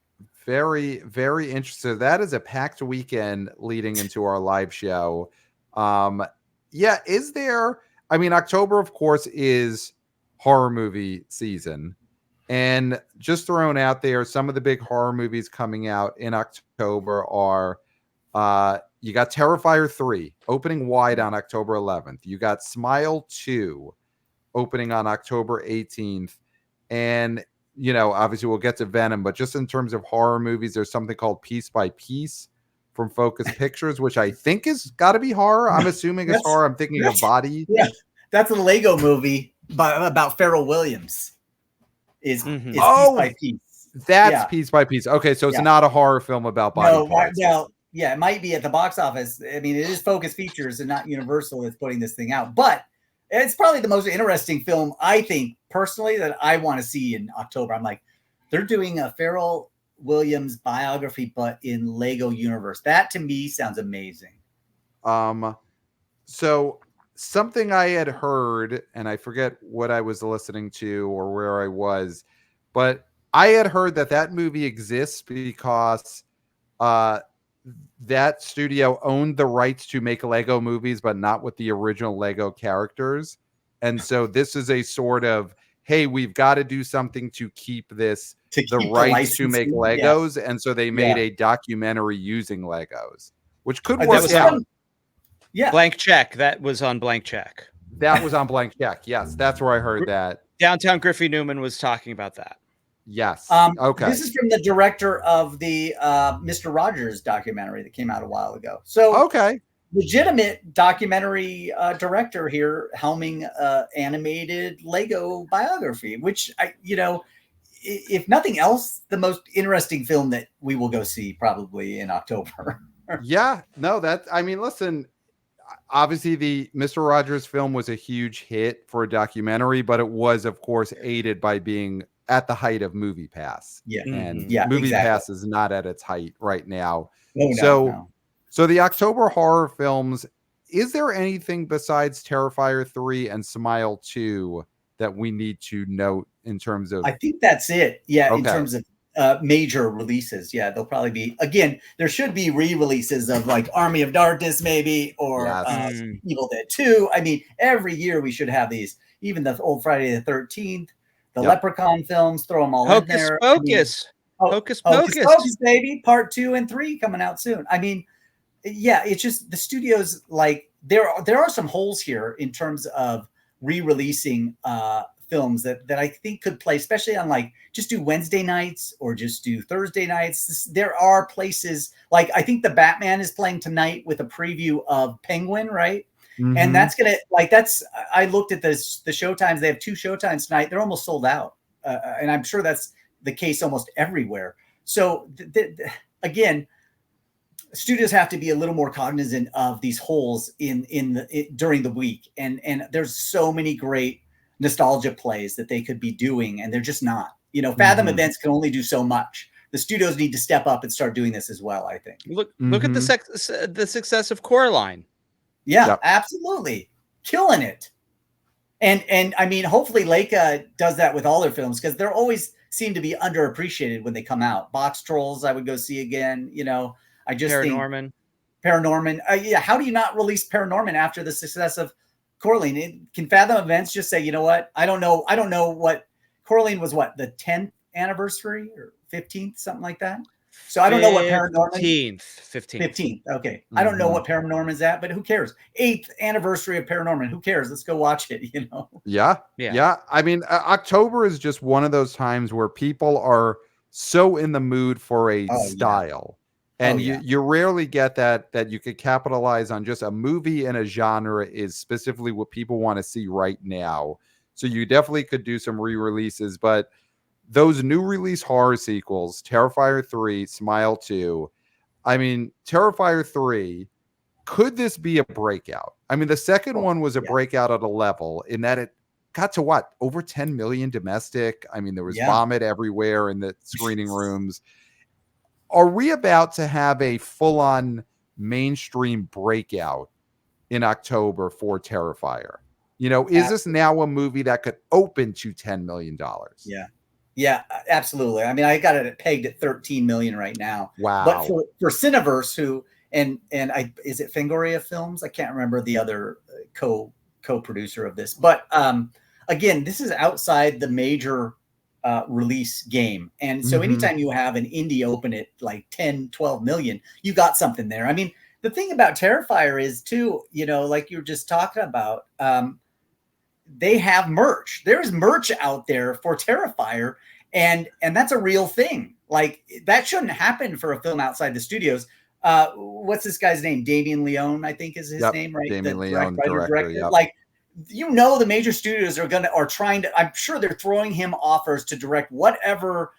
Very, very interesting. That is a packed weekend leading into our live show. Yeah, is there... I mean, October, of course, is horror movie season. And just thrown out there, some of the big horror movies coming out in October are, you got Terrifier3 opening wide on October 11th. You got Smile 2 opening on October 18th. And, you know, obviously we'll get to Venom, but just in terms of horror movies, there's something called Piece by Piece from Focus Pictures, which I think is got to be horror. I'm assuming it's horror. I'm thinking of Body. Yeah, that's a Lego movie about Pharrell Williams. Is Piece by Piece. That's Piece by Piece. Okay, so it's not a horror film about body parts. Well, yeah, it might be at the box office. I mean, it is Focus Features and not Universal that's putting this thing out. But it's probably the most interesting film, I think, personally, that I want to see in October. I'm like, they're doing a Pharrell Williams biography, but in Lego universe. That to me sounds amazing. So something I had heard, and I forget what I was listening to or where I was, but I had heard that movie exists because that studio owned the rights to make Lego movies, but not with the original Lego characters. And so this is a sort of, hey, we've got to do something to keep this, the rights to make Legos. Yeah. And so they made a documentary using Legos, which could work out. Yeah. Blank Check. That was on Blank Check. That was on Blank Check. Yes. That's where I heard that. Downtown Griffey Newman was talking about that. Yes. Okay. This is from the director of the Mr. Rogers documentary that came out a while ago. So okay. Legitimate documentary director here helming animated Lego biography, which if nothing else, the most interesting film that we will go see probably in October. Yeah. No, listen, obviously the Mr. Rogers film was a huge hit for a documentary, but it was, of course, aided by being at the height of Movie Pass. Yeah. And Movie Pass is not at its height right now. No. So the October horror films, is there anything besides Terrifier 3 and Smile 2 that we need to note in terms of... I think that's it. Yeah. Okay. In terms of major releases. Yeah. There'll probably be, again, there should be re-releases of like Army of Darkness maybe, or Evil Dead 2. I mean, every year we should have these, even the old Friday the 13th, the Leprechaun films, throw them all in there. Hocus Pocus, baby, part 2 and 3 coming out soon. I mean, yeah, it's just the studios, like there are some holes here in terms of re-releasing films that I think could play, especially on like just do Wednesday nights or just do Thursday nights. There are places like, I think the Batman is playing tonight with a preview of Penguin, right? Mm-hmm. And that's gonna I looked at the showtimes. They have 2 showtimes tonight. They're almost sold out, and I'm sure that's the case almost everywhere. So again, studios have to be a little more cognizant of these holes during the week, and there's so many great nostalgia plays that they could be doing, and they're just not. Fathom events can only do so much. The studios need to step up and start doing this as well, I think. Look at the success of Coraline. Yeah, absolutely. Killing it. And I mean, hopefully Leica does that with all their films, because they're always seem to be underappreciated when they come out. Box Trolls, I would go see again. I just Paranorman. Yeah. How do you not release Paranorman after the success of Coraline? Can Fathom Events just say, you know what? I don't know what Coraline was, the 10th anniversary or 15th, something like that. So I don't know what Paranorman. 15th. Okay. I don't know what Paranorman is at, but who cares? 8th anniversary of Paranorman. Who cares? Let's go watch it. Yeah. I mean, October is just one of those times where people are so in the mood for a style. And you rarely get that you could capitalize on just a movie in a genre is specifically what people want to see right now. So you definitely could do some re-releases, but those new release horror sequels, Terrifier 3, Smile 2. I mean, Terrifier 3, could this be a breakout? I mean, the second one was a breakout at a level in that it got to over 10 million domestic. I mean, there was vomit everywhere in the screening rooms. are we about to have a full-on mainstream breakout in October for Terrifier? You know, is this now a movie that could open to $10 million? Yeah, absolutely. I mean, I got it pegged at 13 million right now. Wow. But for Cineverse, who and is it Fangoria Films? I can't remember the other co-producer of this. But again, this is outside the major release game. And so anytime you have an indie open at like 10, 12 million, you got something there. I mean, the thing about Terrifier is too, you know, like you were just talking about, they have merch. There's merch out there for Terrifier, and that's a real thing. Like that shouldn't happen for a film outside the studios. What's this guy's name? Damien Leone, I think is his name, right? Damien Leone, director. Yep. Like, you know, the major studios are trying to. I'm sure they're throwing him offers to direct whatever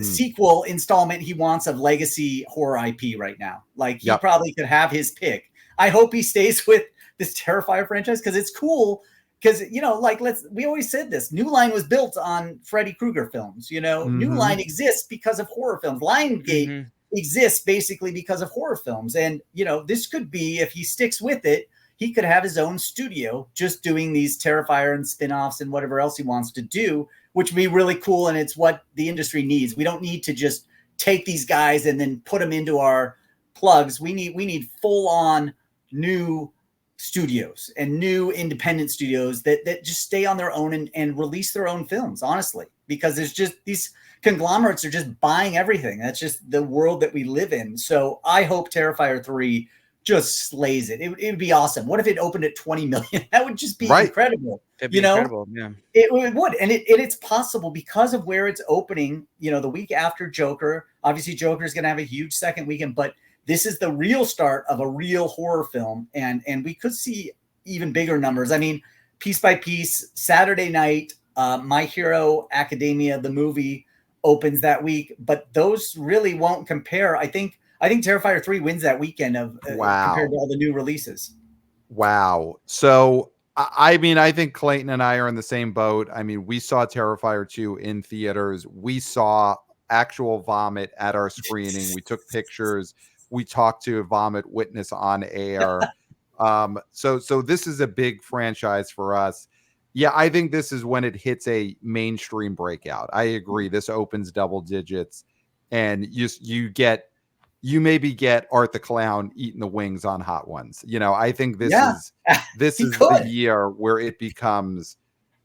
sequel installment he wants of legacy horror IP right now. Like he probably could have his pick. I hope he stays with this Terrifier franchise because it's cool. Because, you know, like we always said this, New Line was built on Freddy Krueger films. You know, New Line exists because of horror films. Lionsgate exists basically because of horror films. And, you know, this could be, if he sticks with it, he could have his own studio just doing these Terrifier and spinoffs and whatever else he wants to do, which would be really cool. And it's what the industry needs. We don't need to just take these guys and then put them into our plugs. We need full on new studios and new independent studios that just stay on their own and release their own films, honestly, because there's just these conglomerates are just buying everything. That's just the world that we live in. So I hope Terrifier 3 just slays it. It would be awesome. What if it opened at 20 million? That would just be incredible. It'd be incredible. Yeah. It would. And it's possible because of where it's opening, you know, the week after Joker. Obviously Joker is going to have a huge second weekend, but this is the real start of a real horror film. And we could see even bigger numbers. I mean, piece by piece, Saturday night, My Hero Academia, the movie, opens that week, but those really won't compare. I think Terrifier 3 wins that weekend of compared to all the new releases. Wow. So, I mean, I think Clayton and I are in the same boat. I mean, we saw Terrifier 2 in theaters. We saw actual vomit at our screening. We took pictures. We talked to a vomit witness on air. So this is a big franchise for us. Yeah, I think this is when it hits a mainstream breakout. I agree. This opens double digits, and you maybe get Art the Clown eating the wings on Hot Ones. You know, I think this is the year where it becomes,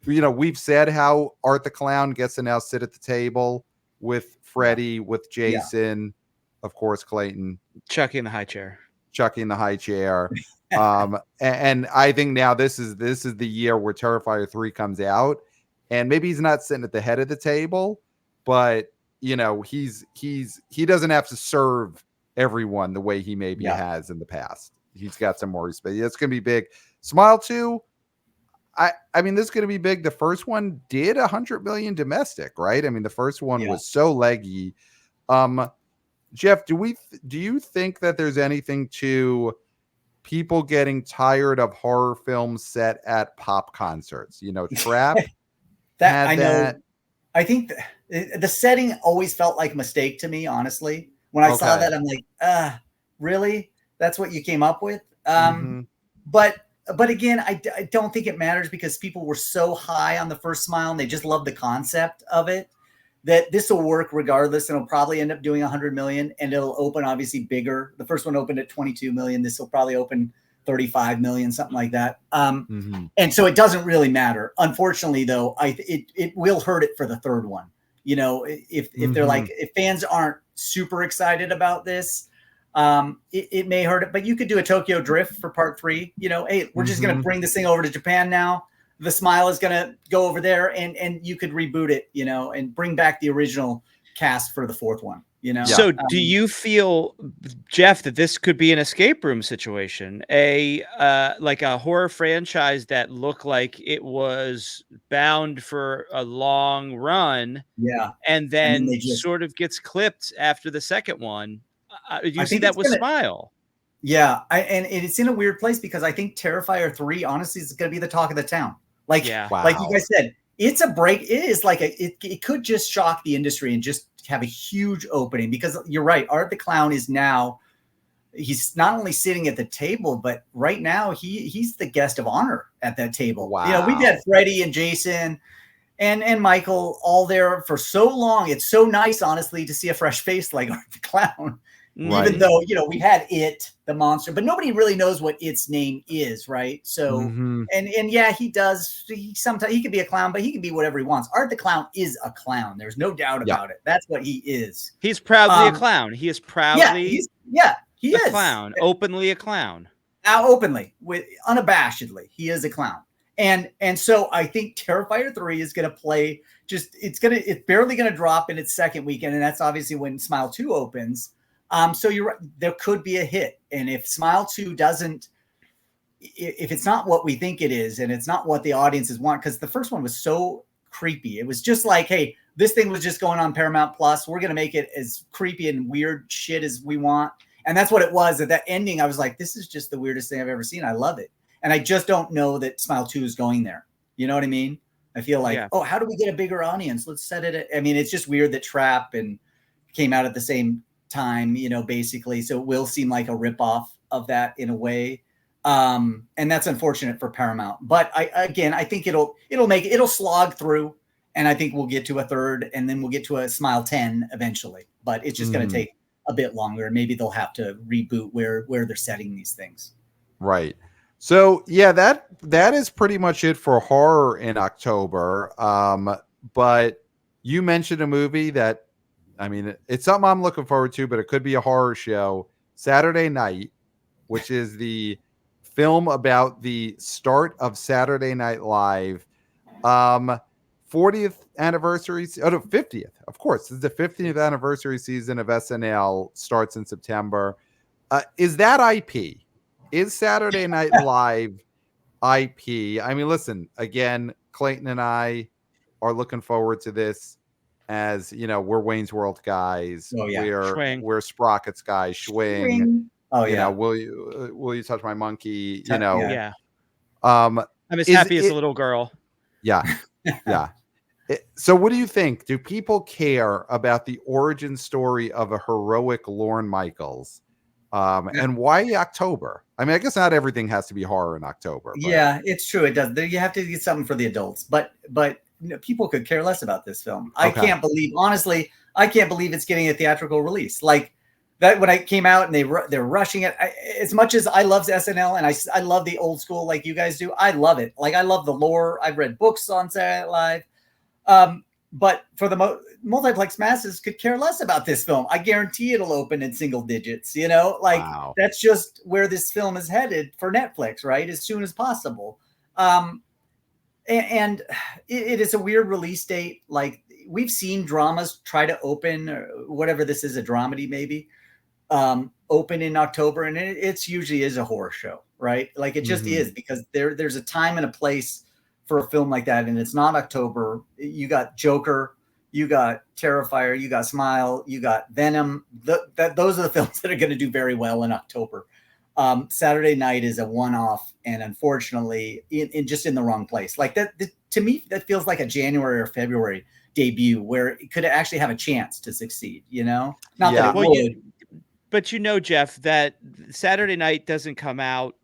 you know, we've said how Art the Clown gets to now sit at the table with Freddy, with Jason, of course, Clayton. Chucky in the high chair. And I think now this is the year where Terrifier 3 comes out, and maybe he's not sitting at the head of the table, but you know, he doesn't have to serve everyone the way he maybe has in the past. He's got some more respect. It's going to be big. Smile 2. I mean, this is going to be big. The first one did 100 million domestic, right? I mean, the first one was so leggy. Jeff, do you think that there's anything to people getting tired of horror films set at pop concerts? You know, Trap know. I think the setting always felt like a mistake to me, honestly. When I saw that, I'm like, really? That's what you came up with? But again, I don't think it matters because people were so high on the first Smile and they just love the concept of it, that this will work regardless, and it'll probably end up doing 100 million, and it'll open obviously bigger. The first one opened at 22 million. This will probably open 35 million, something like that. And so it doesn't really matter. Unfortunately, though, it will hurt it for the third one. You know, if they're like, if fans aren't super excited about this, it may hurt it. But you could do a Tokyo Drift for part 3. You know, hey, we're just going to bring this thing over to Japan now. The Smile is going to go over there, and you could reboot it, you know, and bring back the original cast for the fourth one, you know? So do you feel, Jeff, that this could be an escape room situation, like a horror franchise that looked like it was bound for a long run? Yeah. And then sort of gets clipped after the second one. You see that with Smile. Yeah. And it's in a weird place because I think Terrifier 3, honestly, is going to be the talk of the town. Like, like you guys said, it's a break. It is like it could just shock the industry and just have a huge opening, because you're right. Art the Clown is now, he's not only sitting at the table, but right now he's the guest of honor at that table. Wow. You know, we've had Freddie and Jason and Michael all there for so long. It's so nice, honestly, to see a fresh face like Art the Clown. Right. Even though, you know, we had It, the monster, but nobody really knows what its name is, right? So, and yeah, he does. Sometimes he can be a clown, but he can be whatever he wants. Art the Clown is a clown. There's no doubt about it. That's what he is. He's proudly a clown. He is proudly he is a clown, openly a clown. Openly, unabashedly, he is a clown. And so I think Terrifier 3 is going to play. It's barely going to drop in its second weekend, and that's obviously when Smile 2 opens. So you're right, there could be a hit. And if Smile 2 doesn't, if it's not what we think it is, and it's not what the audiences want, because the first one was so creepy. It was just like, hey, this thing was just going on Paramount Plus. We're going to make it as creepy and weird shit as we want. And that's what it was. At that ending, I was like, this is just the weirdest thing I've ever seen. I love it. And I just don't know that Smile 2 is going there. You know what I mean? I feel like, oh, how do we get a bigger audience? Let's set it. I mean, it's just weird that Trap and came out at the same time, you know, basically. So it will seem like a ripoff of that in a way. And that's unfortunate for Paramount. But I think it'll slog through. And I think we'll get to a third, and then we'll get to a Smile 10 eventually. But it's just going to take a bit longer. And maybe they'll have to reboot where they're setting these things. Right. So yeah, that is pretty much it for horror in October. But you mentioned a movie that, I mean, it's something I'm looking forward to, but it could be a horror show. Saturday Night, which is the film about the start of Saturday Night Live. 40th anniversary, 50th, of course. This is the 50th anniversary season of SNL, starts in September. Is that IP? Is Saturday Night Live IP? I mean, listen, again, Clayton and I are looking forward to this. As you know, we're Wayne's World guys. Oh, yeah. We're Sprockets guys. Schwing. Oh, you yeah. know, will you touch my monkey? You know. Yeah. I'm as happy as a little girl. Yeah. Yeah. So what do you think? Do people care about the origin story of a heroic Lorne Michaels? And why October? I mean, I guess not everything has to be horror in October. But. Yeah, it's true. It does. You have to get something for the adults. But you know, people could care less about this film. I can't believe it's getting a theatrical release. Like that when I came out and they're rushing it. As much as I love SNL and I love the old school like you guys do, I love it. Like I love the lore. I've read books on Saturday Night Live. But for the multiplex masses could care less about this film. I guarantee it'll open in single digits, you know, like That's just where this film is headed for Netflix, right? As soon as possible. And it is a weird release date. Like we've seen dramas try to open, or whatever this is, a dramedy maybe, open in October. And it's usually is a horror show, right? Like it just is, because there's a time and a place for a film like that. And it's not October. You got Joker, you got Terrifier, you got Smile, you got Venom. Those are the films that are going to do very well in October. Saturday Night is a one-off, and unfortunately, in the wrong place. Like that, to me, that feels like a January or February debut where it could actually have a chance to succeed. You know, not that it would. But you know, Jeff, that Saturday Night doesn't come out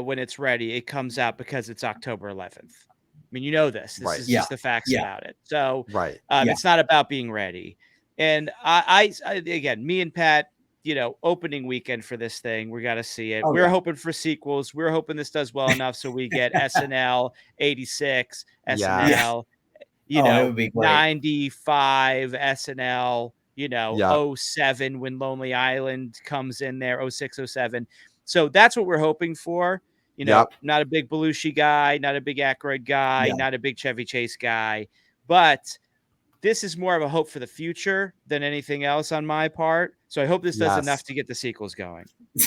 when it's ready. It comes out because it's October 11th. I mean, you know this. This is just the facts about it. So, it's not about being ready. And I again, me and Pat, you know, opening weekend for this thing, we got to see it. We're hoping for sequels. We're hoping this does well enough so we get SNL 86, SNL, you know, 95, SNL, you know, 07 when Lonely Island comes in there, 06, 07. So that's what we're hoping for. You know, not a big Belushi guy, not a big Aykroyd guy, not a big Chevy Chase guy, but this is more of a hope for the future than anything else on my part. So I hope this does enough to get the sequels going.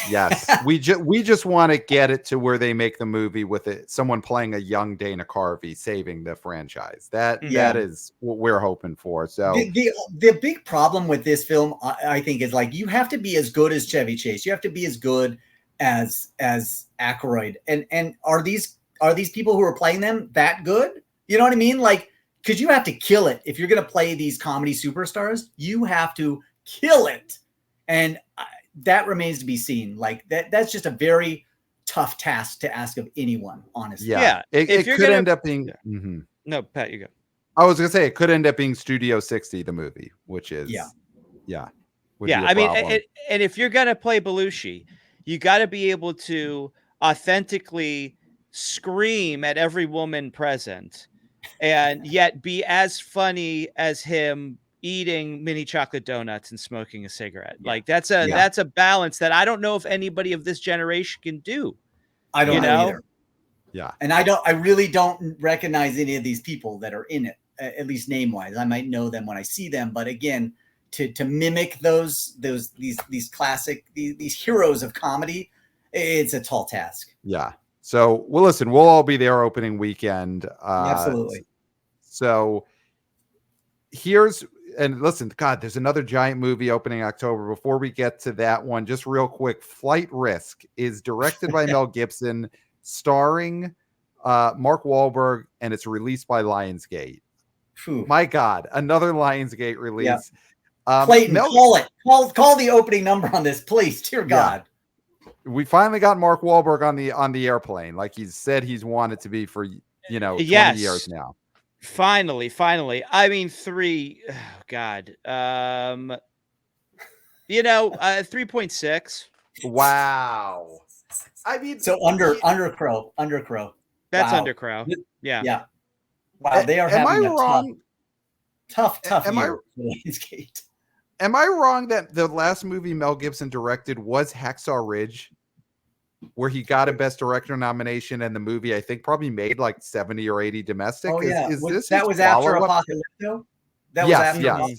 Yes. we just want to get it to where they make the movie with someone playing a young Dana Carvey saving the franchise. That is what we're hoping for. So the big problem with this film, I think, is like, you have to be as good as Chevy Chase. You have to be as good as Aykroyd. And are these people who are playing them that good? You know what I mean? Like, because you have to kill it. If you're going to play these comedy superstars, you have to kill it. And that remains to be seen. Like that's just a very tough task to ask of anyone, honestly. Yeah. It could end up being. Mm-hmm. No, Pat, you go. I was going to say it could end up being Studio 60, the movie, which is. Yeah. I mean, and if you're going to play Belushi, you got to be able to authentically scream at every woman present and yet be as funny as him eating mini chocolate donuts and smoking a cigarette. Like that's a balance that I don't know if anybody of this generation can do. I don't know either. Yeah. And I really don't recognize any of these people that are in it, at least name wise. I might know them when I see them, but again, to mimic these classic these heroes of comedy, it's a tall task. Yeah. So we'll all be there opening weekend. Absolutely. So listen, God, there's another giant movie opening October. Before we get to that one, just real quick, Flight Risk is directed by Mel Gibson, starring Mark Wahlberg, and it's released by Lionsgate. Whew. My God, another Lionsgate release. Yeah. Clayton, call the opening number on this, please. Dear God. We finally got Mark Wahlberg on the airplane, like he's said he's wanted to be for 20 years now. Finally. I mean, 3.6. Wow. I mean, so under Crow. That's under Crow. Yeah. Yeah. Wow, they are having a tough year. Am I wrong that the last movie Mel Gibson directed was Hacksaw Ridge, where he got a Best Director nomination, and the movie I think probably made like 70 or 80 domestic? Oh yeah, that was after Apocalypto? Okay.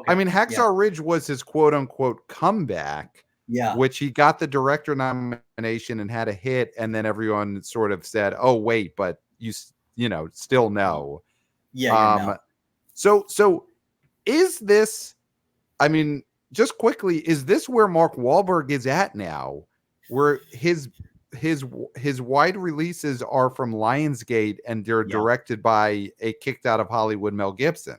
I mean, Hacksaw Ridge was his quote unquote comeback. Yeah, which he got the director nomination and had a hit, and then everyone sort of said, "Oh wait, but you still no." Yeah. So is this? I mean, just quickly, is this where Mark Wahlberg is at now? Where his wide releases are from Lionsgate and they're directed by a kicked out of Hollywood Mel Gibson.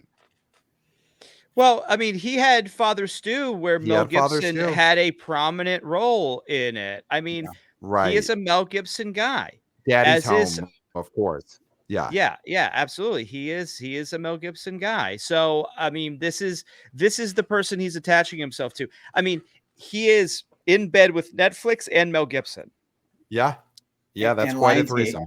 Well, I mean, he had Father Stu, where Mel Gibson had a prominent role in it. I mean, he is a Mel Gibson guy. Daddy's Home, of course. Yeah, absolutely. He is a Mel Gibson guy. So, I mean, this is the person he's attaching himself to. I mean, he is in bed with Netflix and Mel Gibson. Yeah, that's quite a threesome.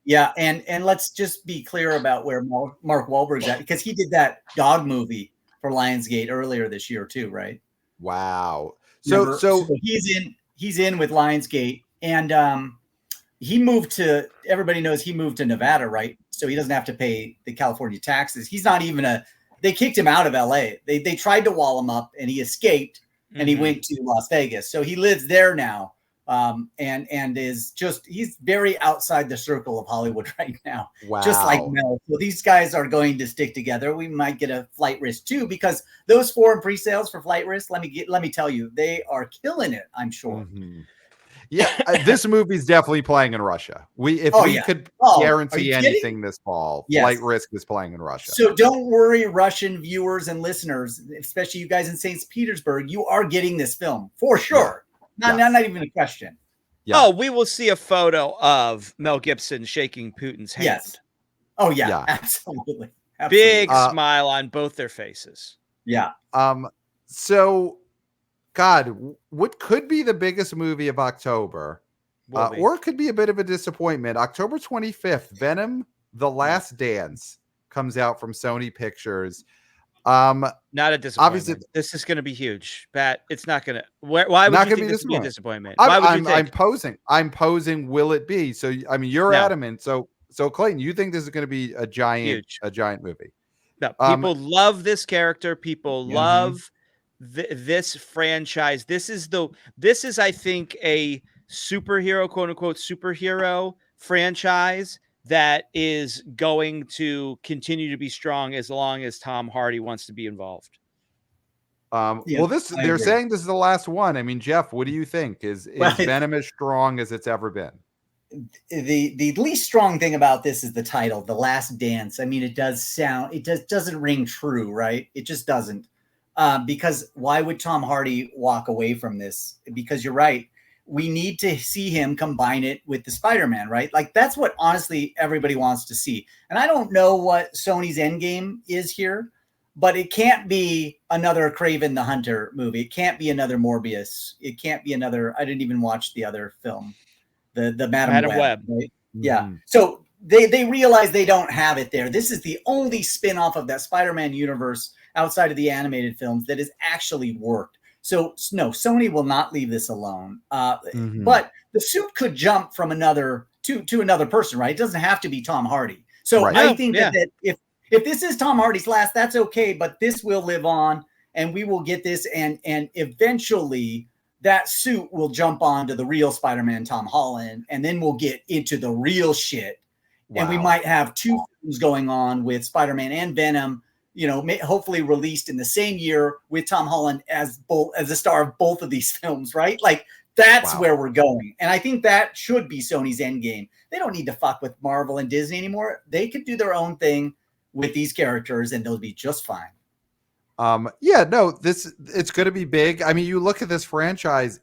Yeah, and let's just be clear about where Mark Wahlberg's at, because he did that dog movie for Lionsgate earlier this year too, right? Wow. So he's in with Lionsgate, and everybody knows he moved to Nevada, right? So he doesn't have to pay the California taxes. He's not even they kicked him out of LA. They tried to wall him up and he escaped and he went to Las Vegas. So he lives there now. And he's very outside the circle of Hollywood right now. Wow. Just like Mel. So these guys are going to stick together. We might get a Flight Risk too, because those foreign pre-sales for Flight Risk, let me tell you, they are killing it, I'm sure. Mm-hmm. Yeah, this movie's definitely playing in Russia. We could guarantee anything this fall, Flight Risk is playing in Russia. So don't worry, Russian viewers and listeners, especially you guys in St. Petersburg, you are getting this film for sure. Not even a question. Yeah. Oh, we will see a photo of Mel Gibson shaking Putin's hand. Yes. Oh yeah. Absolutely. Big smile on both their faces. Yeah. So, God, what could be the biggest movie of October, or it could be a bit of a disappointment. October 25th, Venom: The Last Dance comes out from Sony Pictures. Not a disappointment. Obviously, this is going to be huge, Pat. It's not going to. Why would you think this would be a disappointment? Why would you think? I'm posing. Will it be? So I mean, you're adamant. So Clayton, you think this is going to be a giant movie? No, people love this character. People love this franchise. This is, I think, a superhero, quote unquote, superhero franchise that is going to continue to be strong as long as Tom Hardy wants to be involved. They're saying this is the last one. I mean, Jeff, what do you think? Is Venom as strong as it's ever been? the least strong thing about this is the title, The Last Dance. I mean, it doesn't ring true, right? It just doesn't. Because why would Tom Hardy walk away from this? Because you're right. We need to see him combine it with the Spider-Man, right? Like, that's what honestly everybody wants to see. And I don't know what Sony's endgame is here, but it can't be another Kraven the Hunter movie. It can't be another Morbius. It can't be another, I didn't even watch the other film, the Madam Web. Right? Mm-hmm. Yeah. So they realize they don't have it there. This is the only spin-off of that Spider-Man universe outside of the animated films that has actually worked. So no, Sony will not leave this alone. But the suit could jump from another to another person, right? It doesn't have to be Tom Hardy. So I think that if this is Tom Hardy's last, that's okay. But this will live on, and we will get this, and eventually that suit will jump onto the real Spider-Man, Tom Holland, and then we'll get into the real shit. Wow. And we might have two films going on with Spider-Man and Venom, you know, hopefully released in the same year with Tom Holland as the star of both of these films, right? Like, that's where we're going. And I think that should be Sony's endgame. They don't need to fuck with Marvel and Disney anymore. They could do their own thing with these characters and they'll be just fine. It's going to be big. I mean, you look at this franchise,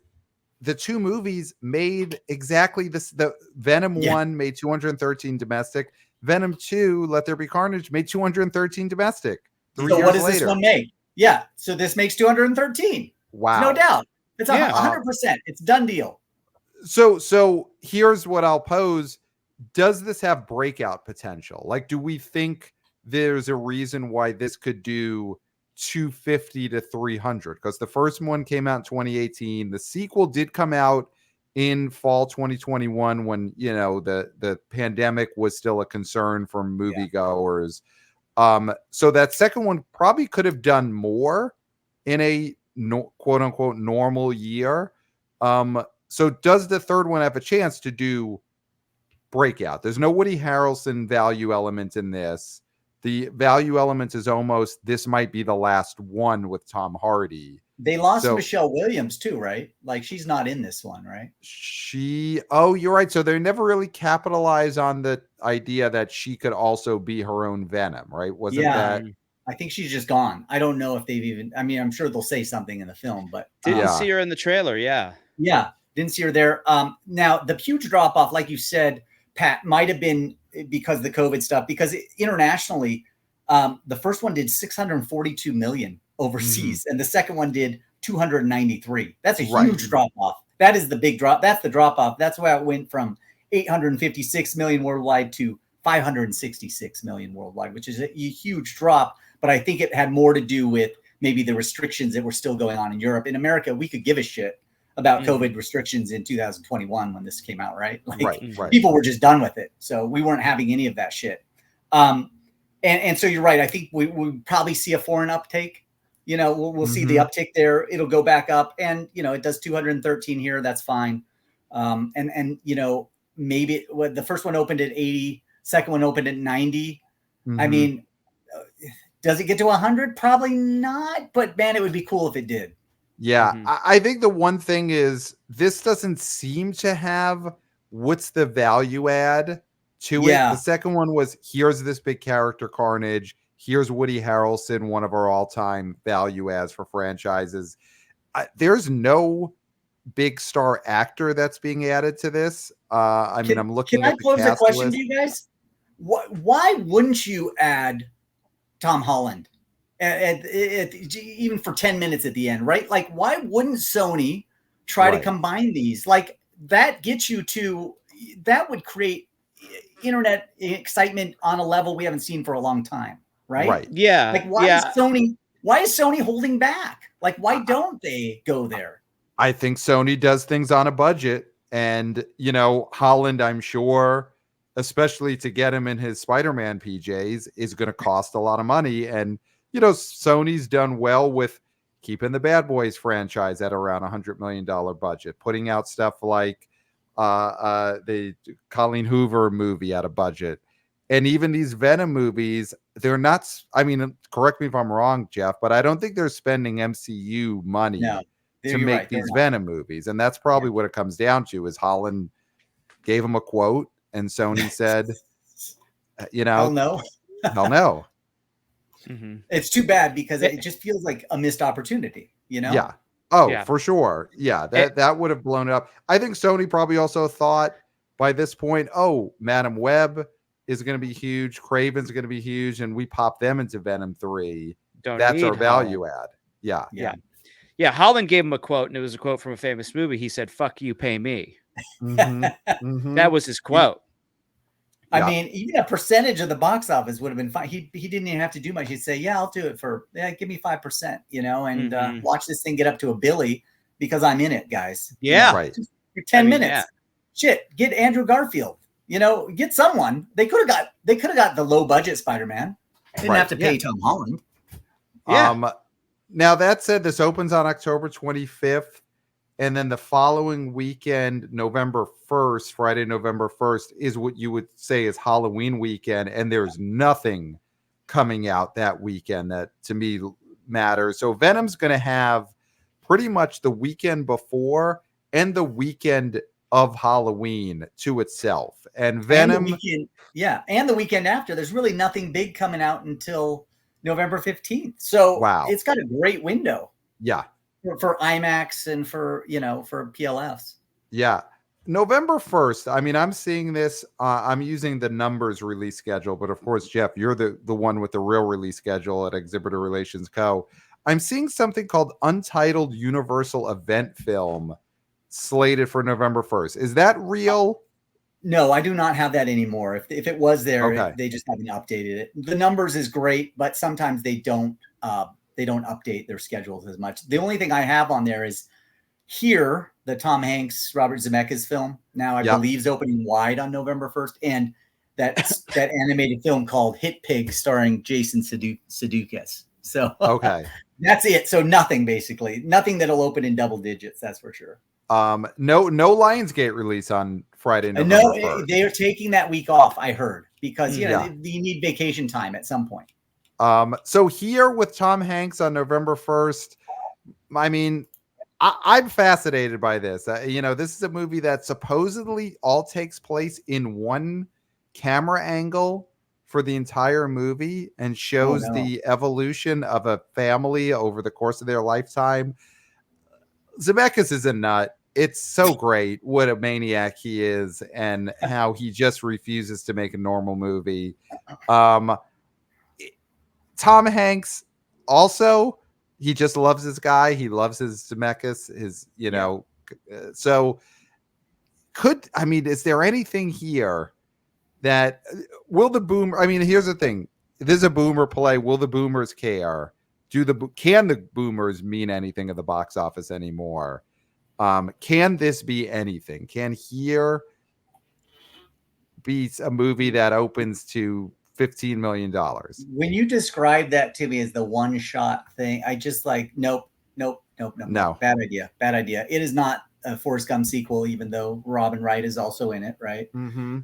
the two movies made exactly this. The Venom 1 made 213 domestic. Venom 2, Let There Be Carnage, made 213 domestic. So what does this one make? Yeah, so this makes 213. Wow. No doubt. It's 100%. It's done deal. So here's what I'll pose. Does this have breakout potential? Like, do we think there's a reason why this could do 250 to 300? Because the first one came out in 2018. The sequel did come out in fall 2021 when, you know, the pandemic was still a concern for moviegoers. So that second one probably could have done more in a quote unquote normal year. So does the third one have a chance to do breakout? There's no Woody Harrelson value element in this. The value element is almost, this might be the last one with Tom Hardy. They lost Michelle Williams too, right? Like, she's not in this one, right? You're right. So they never really capitalize on the idea that she could also be her own Venom, right? Wasn't that? I think she's just gone. I don't know if they've even, I mean, I'm sure they'll say something in the film, but. Didn't see her in the trailer, Yeah, didn't see her there. Now, the huge drop off, like you said, Pat, might have been because of the COVID stuff, because internationally, the first one did 642 million overseas, and the second one did 293. That's a huge drop off. That is the big drop. That's the drop off. That's why it went from 856 million worldwide to 566 million worldwide, which is a huge drop. But I think it had more to do with maybe the restrictions that were still going on in Europe. In America, we could give a shit about COVID restrictions in 2021 when this came out, right? Like, people were just done with it. So we weren't having any of that shit. And so you're right. I think we probably see a foreign uptake. You know, we'll see the uptick there. It'll go back up, and you know, it does 213 here. That's fine. And you know, maybe the first one opened at 80, second one opened at 90. I mean, does it get to 100? Probably not. But man, it would be cool if it did. Yeah, I think the one thing is this doesn't seem to have what's the value add to it. The second one was, here's this big character Carnage. Here's Woody Harrelson, one of our all-time value adds for franchises. There's no big star actor that's being added to this. I mean, I'm looking at the cast list. Can I pose a question to you guys? Why wouldn't you add Tom Holland? Even for 10 minutes at the end, right? Like, why wouldn't Sony try to combine these? Like, that gets you to, that would create internet excitement on a level we haven't seen for a long time, right? Yeah. Like, why is Sony holding back? Like, why don't they go there? I think Sony does things on a budget, and, you know, Holland, I'm sure, especially to get him in his Spider-Man PJs, is going to cost a lot of money. And, you know, Sony's done well with keeping the Bad Boys franchise at around $100 million budget, putting out stuff like the Colleen Hoover movie at a budget. And even these Venom movies, they're not, I mean, correct me if I'm wrong, Jeff, but I don't think they're spending MCU money to make these Venom movies. And that's probably what it comes down to, is Holland gave him a quote, and Sony said, hell no. Hell no. Mm-hmm. It's too bad because it just feels like a missed opportunity, Yeah. Oh, for sure. Yeah, that would have blown it up. I think Sony probably also thought by this point, oh, Madam Web is going to be huge, Craven's going to be huge, and we pop them into Venom3. That's our value add. Yeah. Holland gave him a quote, and it was a quote from a famous movie. He said, "Fuck you, pay me." Mm-hmm. Mm-hmm. That was his quote. I mean, even a percentage of the box office would have been fine. He didn't even have to do much. He'd say, "Yeah, I'll do it for give me 5%," and watch this thing get up to $1 billion because I'm in it, guys. Yeah, right. Just 10 minutes. Shit, get Andrew Garfield. Get someone. They could have got the low budget Spider-Man. Didn't have to pay Tom Holland. Yeah. Now that said, this opens on October 25th. And then the following weekend, November 1st, Friday, November 1st, is what you would say is Halloween weekend. And there's nothing coming out that weekend that to me matters. So Venom's going to have pretty much the weekend before and the weekend of Halloween to itself. And Venom. And the weekend after. There's really nothing big coming out until November 15th. So it's got a great window. Yeah. For IMAX and for PLFs. Yeah. November 1st. I mean, I'm seeing this. I'm using the numbers release schedule, but of course, Jeff, you're the one with the real release schedule at Exhibitor Relations Co. I'm seeing something called Untitled Universal Event Film slated for November 1st. Is that real? No, I do not have that anymore. If it was there, they just haven't updated it. The numbers is great, but sometimes they don't update their schedules as much. The only thing I have on there is Here, the Tom Hanks, Robert Zemeckis film. Now I believe is opening wide on November 1st. And that animated film called Hit Pig starring Jason Sudeikis. So that's it. So nothing basically. Nothing that'll open in double digits, that's for sure. No Lionsgate release on Friday, November 1st. They are taking that week off, I heard, because you need vacation time at some point. So Here with Tom Hanks on November 1st. I mean, I'm fascinated by this. This is a movie that supposedly all takes place in one camera angle for the entire movie and shows the evolution of a family over the course of their lifetime. Zemeckis is a nut. It's so great what a maniac he is and how he just refuses to make a normal movie. Tom Hanks also, he just loves this guy. He loves his Zemeckis, so is there anything here that will the boomer? I mean, here's the thing. This is a boomer play. Will the boomers care? Can the boomers mean anything at the box office anymore? Can this be anything? Can Here be a movie that opens to $15 million? When you describe that to me as the one shot thing, I just nope. No. Bad idea. It is not a Forrest Gump sequel, even though Robin Wright is also in it, right? Mm-hmm.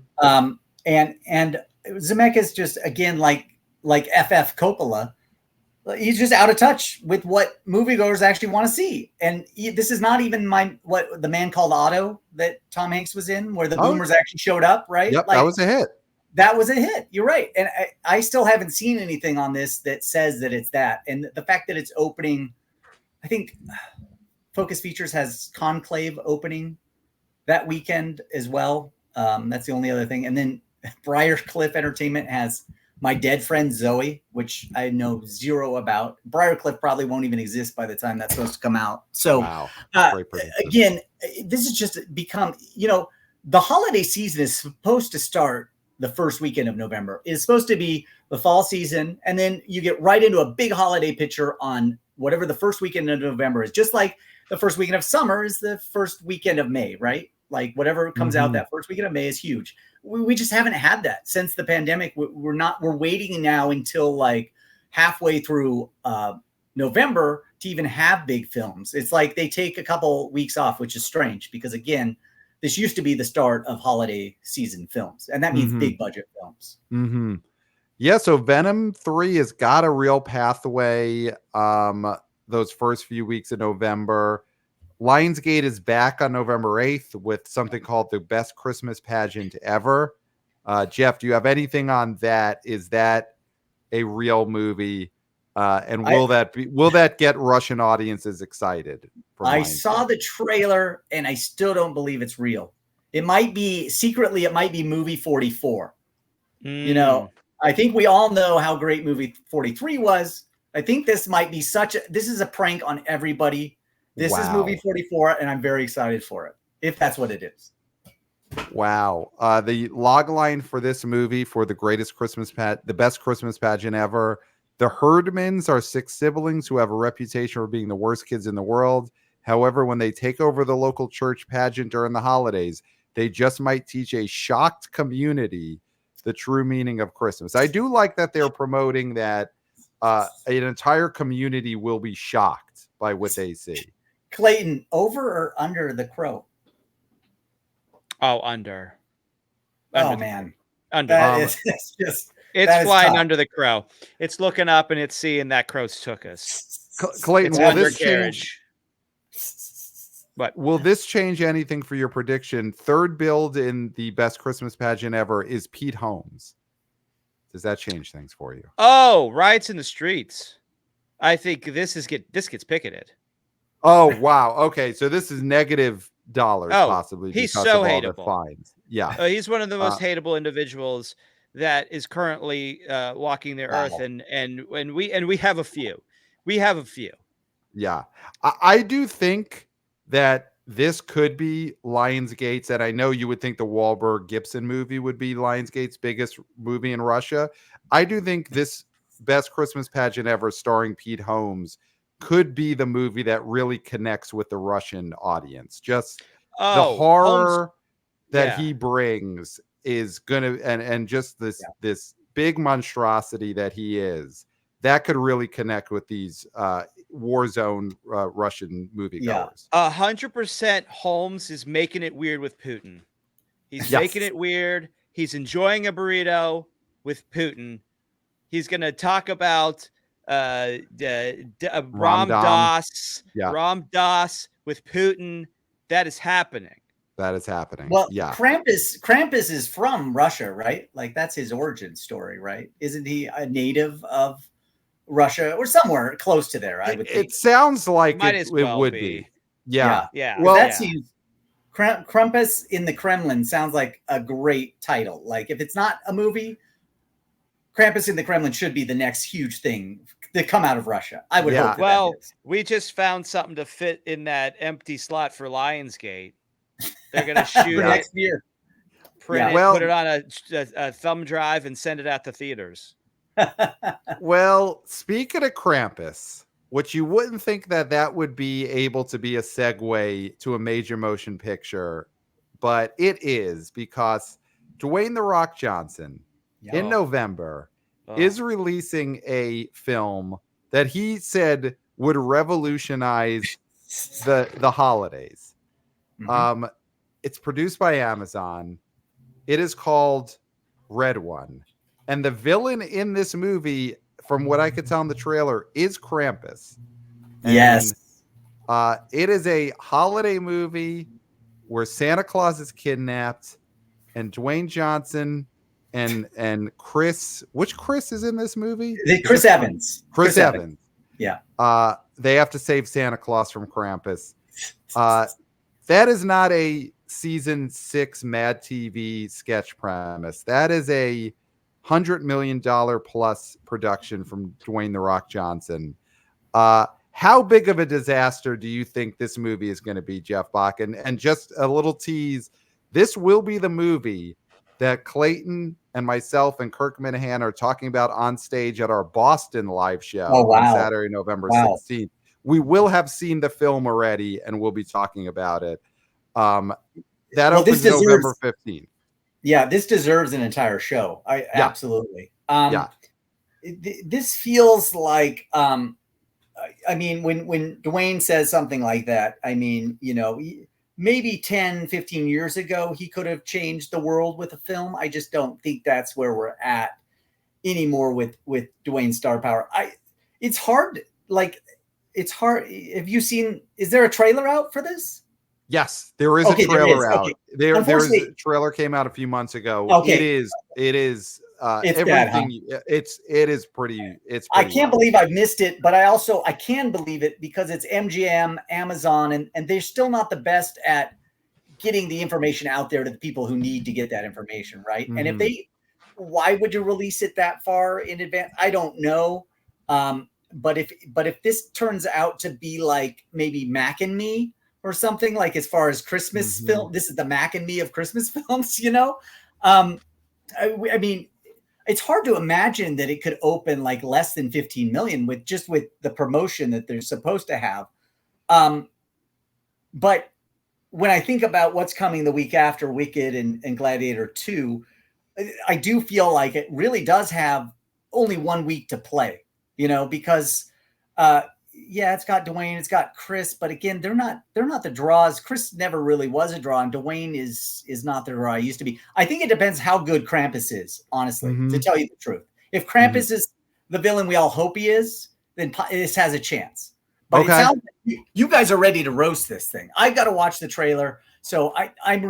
And Zemeckis just again like FF Coppola, he's just out of touch with what moviegoers actually want to see. And this is not even what The Man Called Otto that Tom Hanks was in, where the boomers actually showed up, right? Yep, that was a hit. That was a hit. You're right. And I still haven't seen anything on this that says that it's that. And the fact that it's opening, I think Focus Features has Conclave opening that weekend as well. That's the only other thing. And then Briarcliff Entertainment has My Dead Friend Zoe, which I know zero about. Briarcliff probably won't even exist by the time that's supposed to come out. So again, this has just become, the holiday season is supposed to start the first weekend of November. It's supposed to be the fall season. And then you get right into a big holiday picture on whatever the first weekend of November is. Just like the first weekend of summer is the first weekend of May, right? Like whatever comes out that first weekend of May is huge. We just haven't had that since the pandemic. We're waiting now until like halfway through November to even have big films. It's like they take a couple weeks off, which is strange because again, this used to be the start of holiday season films, and that means big budget films. Mm-hmm. Yeah, so Venom3 has got a real pathway those first few weeks of November. Lionsgate is back on November 8th with something called the Best Christmas Pageant Ever. Jeff, do you have anything on that? Is that a real movie? And will that get Russian audiences excited? I saw the trailer and I still don't believe it's real. It might be secretly, it might be movie 44. You know, I think we all know how great movie 43 was. I think this might be this is a prank on everybody. This is movie 44, and I'm very excited for it, if that's what it is. Wow. The log line for this movie for the best Christmas pageant ever. The Herdmans are 6 siblings who have a reputation for being the worst kids in the world. However, when they take over the local church pageant during the holidays, they just might teach a shocked community the true meaning of Christmas. I do like that they're promoting that an entire community will be shocked by what they see. Clayton, over or under The Crow? Oh, under. Oh, man. Under. It's flying under The Crow. It's looking up and it's seeing that crows took us. Clayton, will this change? But will this change anything for your prediction? Third build in the best Christmas pageant ever is Pete Holmes. Does that change things for you? Oh, riots in the streets. I think this gets picketed. Oh, wow. Okay, so this is negative dollars possibly. He's because so of all hateable. the fines. Yeah, he's one of the most hateable individuals that is currently walking the earth, and we have a few. We have a few. Yeah, I do think that this could be Lionsgate's, and I know you would think the Wahlberg Gibson movie would be Lionsgate's biggest movie in Russia. I do think this best Christmas pageant ever starring Pete Holmes could be the movie that really connects with the Russian audience. Just the horror that he brings is gonna, and just this big monstrosity that he is, that could really connect with these war zone Russian moviegoers. 100% Holmes is making it weird with Putin. He's making it weird. He's enjoying a burrito with Putin. He's going to talk about Ram Dass with Putin. That is happening. That is happening. Well, Krampus is from Russia, right? Like that's his origin story, right? Isn't he a native of Russia or somewhere close to there? I would think. It sounds like it would be. Yeah. Well, that seems Krampus in the Kremlin sounds like a great title. Like if it's not a movie, Krampus in the Kremlin should be the next huge thing to come out of Russia. I would hope. Well, we just found something to fit in that empty slot for Lionsgate. They're going to shoot it next year. Print it, put it on a thumb drive, and send it out to theaters. Well, speaking of Krampus, which you wouldn't think that would be able to be a segue to a major motion picture, but it is, because Dwayne "The Rock" Johnson in November is releasing a film that he said would revolutionize the holidays. Mm-hmm. It's produced by Amazon. It is called Red One. And the villain in this movie, from what I could tell in the trailer, is Krampus. And, yes. It is a holiday movie where Santa Claus is kidnapped, and Dwayne Johnson and Chris, which Chris is in this movie? Chris Evans. Chris Evans. Yeah. They have to save Santa Claus from Krampus. That is not a season 6 Mad TV sketch premise. That is a $100 million plus production from Dwayne "The Rock" Johnson. How big of a disaster do you think this movie is going to be, Jeff Bock? And just a little tease, this will be the movie that Clayton and myself and Kirk Minihan are talking about on stage at our Boston live show on Saturday, November 16th. We will have seen the film already, and we'll be talking about it. That opens November 15th. Yeah, this deserves an entire show. Absolutely. This feels like, I mean, when Dwayne says something like that, I mean, you know, maybe 10, 15 years ago, he could have changed the world with a film. I just don't think that's where we're at anymore with Dwayne's star power. It's hard. Like, it's hard. Have you seen? Is there a trailer out for this? Yes, there is a trailer out. Okay. There's a trailer came out a few months ago. Okay. It is it's everything. Bad, huh? It is pretty. It's. I can't believe I missed it, but I can believe it because it's MGM, Amazon, and they're still not the best at getting the information out there to the people who need to get that information, right? Mm-hmm. And why would you release it that far in advance? I don't know. But if this turns out to be like maybe Mac and Me or something, like as far as Christmas film, this is the Mac and Me of Christmas films, I mean, it's hard to imagine that it could open like less than 15 million with the promotion that they're supposed to have. But when I think about what's coming the week after Wicked and Gladiator 2, I do feel like it really does have only 1 week to play, because it's got Dwayne, it's got Chris, but again, they're not the draws. Chris never really was a draw, and Dwayne is not the draw he used to be. I think it depends how good Krampus is, honestly, to tell you the truth. If Krampus is the villain we all hope he is, then this has a chance. But it sounds like you guys are ready to roast this thing. I got to watch the trailer, so I'm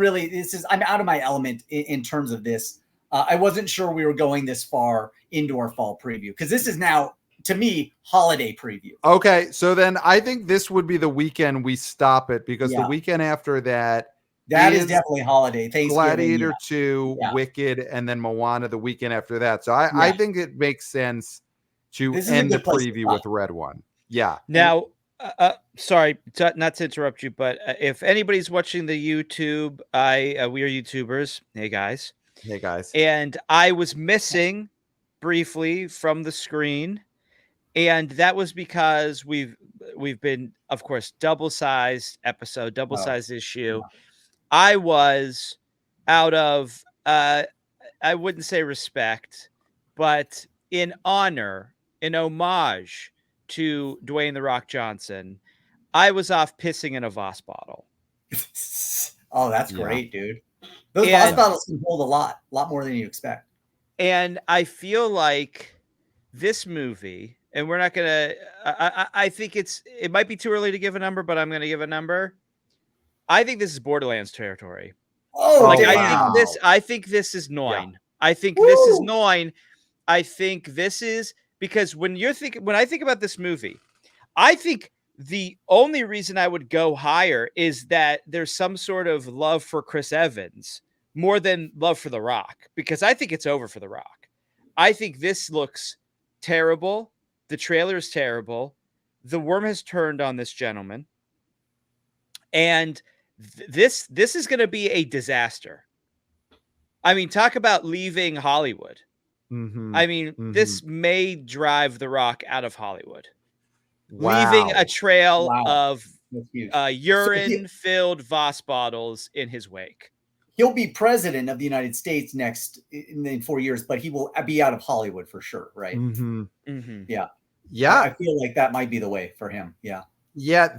out of my element in terms of this. I wasn't sure we were going this far into our fall preview because this is now, to me, holiday preview. Okay, so then I think this would be the weekend we stop it because the weekend after that is definitely holiday. Gladiator 2, Wicked, and then Moana the weekend after that. So I think it makes sense to end the preview with Red One. Yeah. Now, sorry, not to interrupt you, but if anybody's watching the YouTube, we are YouTubers. Hey guys. And I was missing briefly from the screen, and that was because we've been, of course, double-sized issue. I was out of I wouldn't say respect, but in honor, in homage to Dwayne The Rock Johnson, I was off pissing in a Voss bottle. Oh, that's great, dude. Those Voss bottles can hold a lot more than you expect. And I feel like this movie, and we're not gonna. I think it might be too early to give a number, but I'm gonna give a number. I think this is Borderlands territory. Oh, damn. I think this is 9. Yeah. I think this is 9. I think this is because when I think about this movie, I think the only reason I would go higher is that there's some sort of love for Chris Evans more than love for The Rock, because I think it's over for The Rock. I think this looks terrible. The trailer is terrible. The worm has turned on this gentleman. And this is going to be a disaster. I mean, talk about leaving Hollywood. I mean, this may drive The Rock out of Hollywood. Wow. Leaving a trail of urine-filled Voss bottles in his wake. He'll be president of the United States in 4 years, but he will be out of Hollywood for sure, right? Yeah. I feel like that might be the way for him. Yeah. Yeah,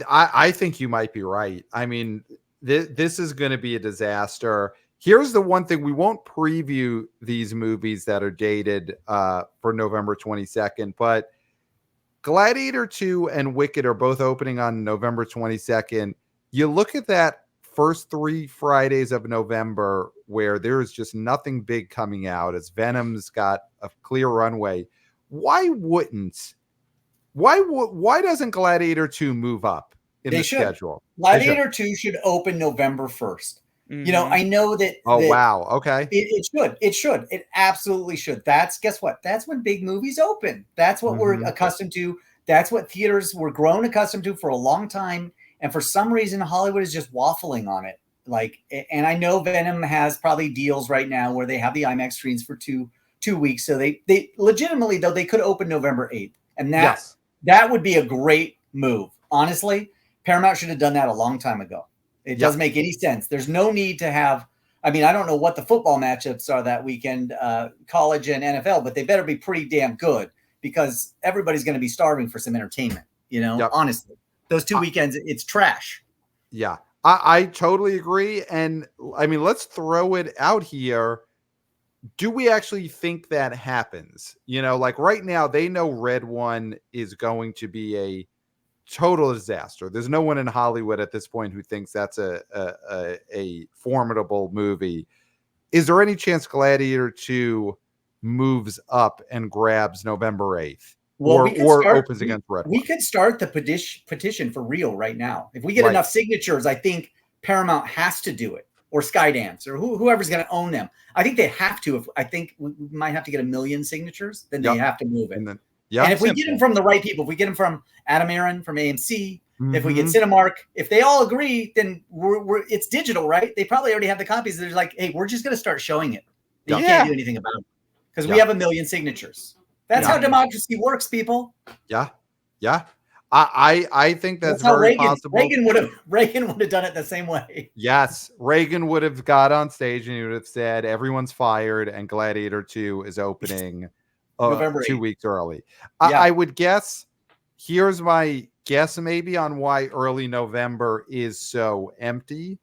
I think you might be right. I mean, this is going to be a disaster. Here's the one thing: we won't preview these movies that are dated for November 22nd, but Gladiator 2 and Wicked are both opening on November 22nd. You look at that first 3 Fridays of November where there is just nothing big coming out as Venom's got a clear runway. Why doesn't Gladiator 2 move up in the schedule? Gladiator 2 should open November 1st. I know that. Oh, wow. Okay. It should. It absolutely should. Guess what? That's when big movies open. That's what we're accustomed to. That's what theaters were grown accustomed to for a long time. And for some reason, Hollywood is just waffling on it. And I know Venom has probably deals right now where they have the IMAX screens for two weeks. So they legitimately, though, they could open November 8th. And that would be a great move. Honestly, Paramount should have done that a long time ago. It doesn't make any sense. There's no need to have, I don't know what the football matchups are that weekend, college and NFL, but they better be pretty damn good because everybody's going to be starving for some entertainment. Honestly, those 2 weekends, it's trash. Yeah, I totally agree. And let's throw it out here. Do we actually think that happens? Right now they know Red One is going to be a total disaster. There's no one in Hollywood at this point who thinks that's a formidable movie. Is there any chance Gladiator 2 moves up and grabs November 8th? Well, or opens against Red We One? could start the petition for real right now. If we get enough signatures, I think Paramount has to do it, or Skydance, or whoever's going to own them. I think they have to. I think we might have to get 1 million signatures. Then they have to move it. And if we get them from the right people, if we get them from Adam Aaron from AMC, if we get Cinemark, if they all agree, then it's digital, right? They probably already have the copies. They're like, hey, we're just going to start showing it. You can't do anything about it because we have 1 million signatures. That's how democracy works, people. Yeah. I think that's very possible. Reagan would have done it the same way. Yes, Reagan would have got on stage and he would have said, "Everyone's fired," and Gladiator 2 is opening November 2 weeks early. I would guess. Here's my guess, maybe on why early November is so empty.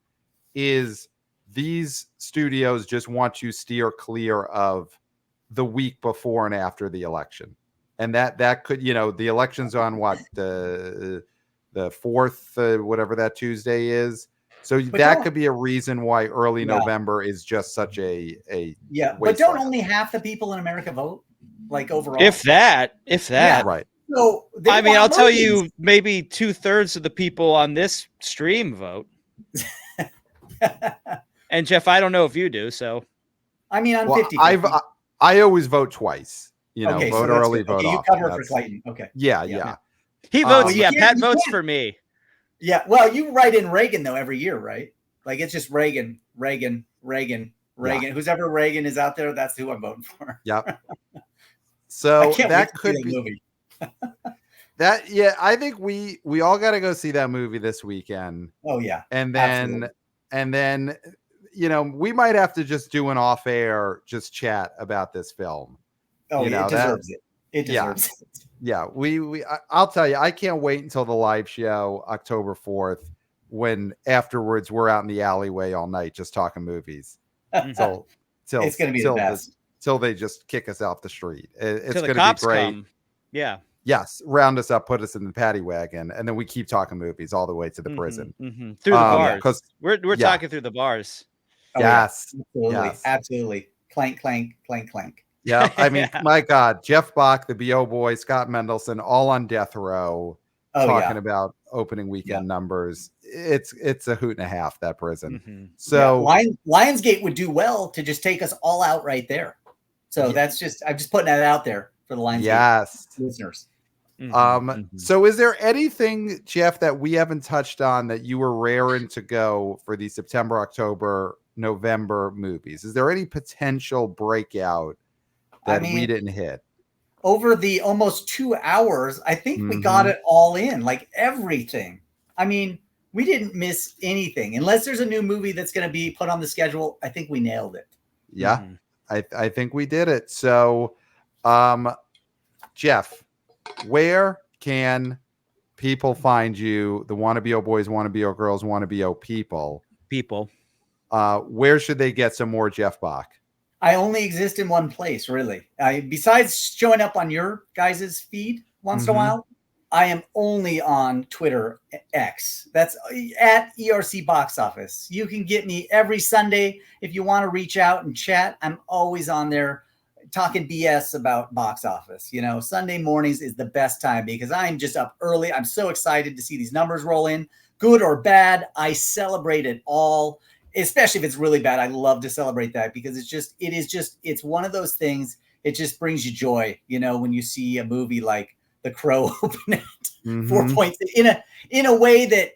Is these studios just want to steer clear of the week before and after the election, and that could, the election's on what, the 4th, whatever that Tuesday is. So that could be a reason why early November is just such a but don't only half the people in America vote, like, overall? If that, right. So I mean, I'll tell you, maybe 2/3 of the people on this stream vote. And Jeff, I don't know if you do. So, I mean, I'm 50. I always vote twice. Vote so early, vote you off. cover for Clayton. Okay. Yeah. He votes. Pat votes for me. Yeah. Well, you write in Reagan though every year, right? Like, it's just Reagan. Who's ever Reagan is out there, that's who I'm voting for. Yep. So that could be movie. I think we all got to go see that movie this weekend. Oh yeah. And then we might have to just do an off-air just chat about this film. Oh, it deserves it. It deserves it. Yeah, I'll tell you, I can't wait until the live show October 4th, when afterwards we're out in the alleyway all night just talking movies. Till it's going to be the best. Till they just kick us off the street. It's going to be great. Come. Yeah. Yes, round us up, put us in the paddy wagon, and then we keep talking movies all the way to the prison. Through the bars. Because we're talking through the bars. Oh, yes. Absolutely. Clank, clank, clank, clank. Yeah, I mean, my God, Jeff Bock, the BO boy, Scott Mendelson, all on death row, talking about opening weekend numbers. It's a hoot and a half, that prison. So Lionsgate would do well to just take us all out right there. So that's I'm just putting that out there for the Lionsgate listeners. So is there anything, Jeff, that we haven't touched on that you were raring to go for the September, October, November movies? Is there any potential breakout that we didn't hit? Over the almost 2 hours, I think we got it all in, like everything. I mean, we didn't miss anything. Unless there's a new movie that's going to be put on the schedule, I think we nailed it. Yeah, I think we did it. So, Jeff, where can people find you? The Wannabe Boys, Wannabe Girls, Wannabe people. Where should they get some more Jeff Bock? I only exist in one place, really. Besides showing up on your guys' feed once in a while, I am only on Twitter X. That's at ERC Box Office. You can get me every Sunday if you want to reach out and chat. I'm always on there talking BS about box office. Sunday mornings is the best time because I'm just up early. I'm so excited to see these numbers roll in, good or bad. I celebrate it all. Especially if it's really bad, I love to celebrate that because it's one of those things. It just brings you joy, when you see a movie like The Crow open at 4 points in a way that,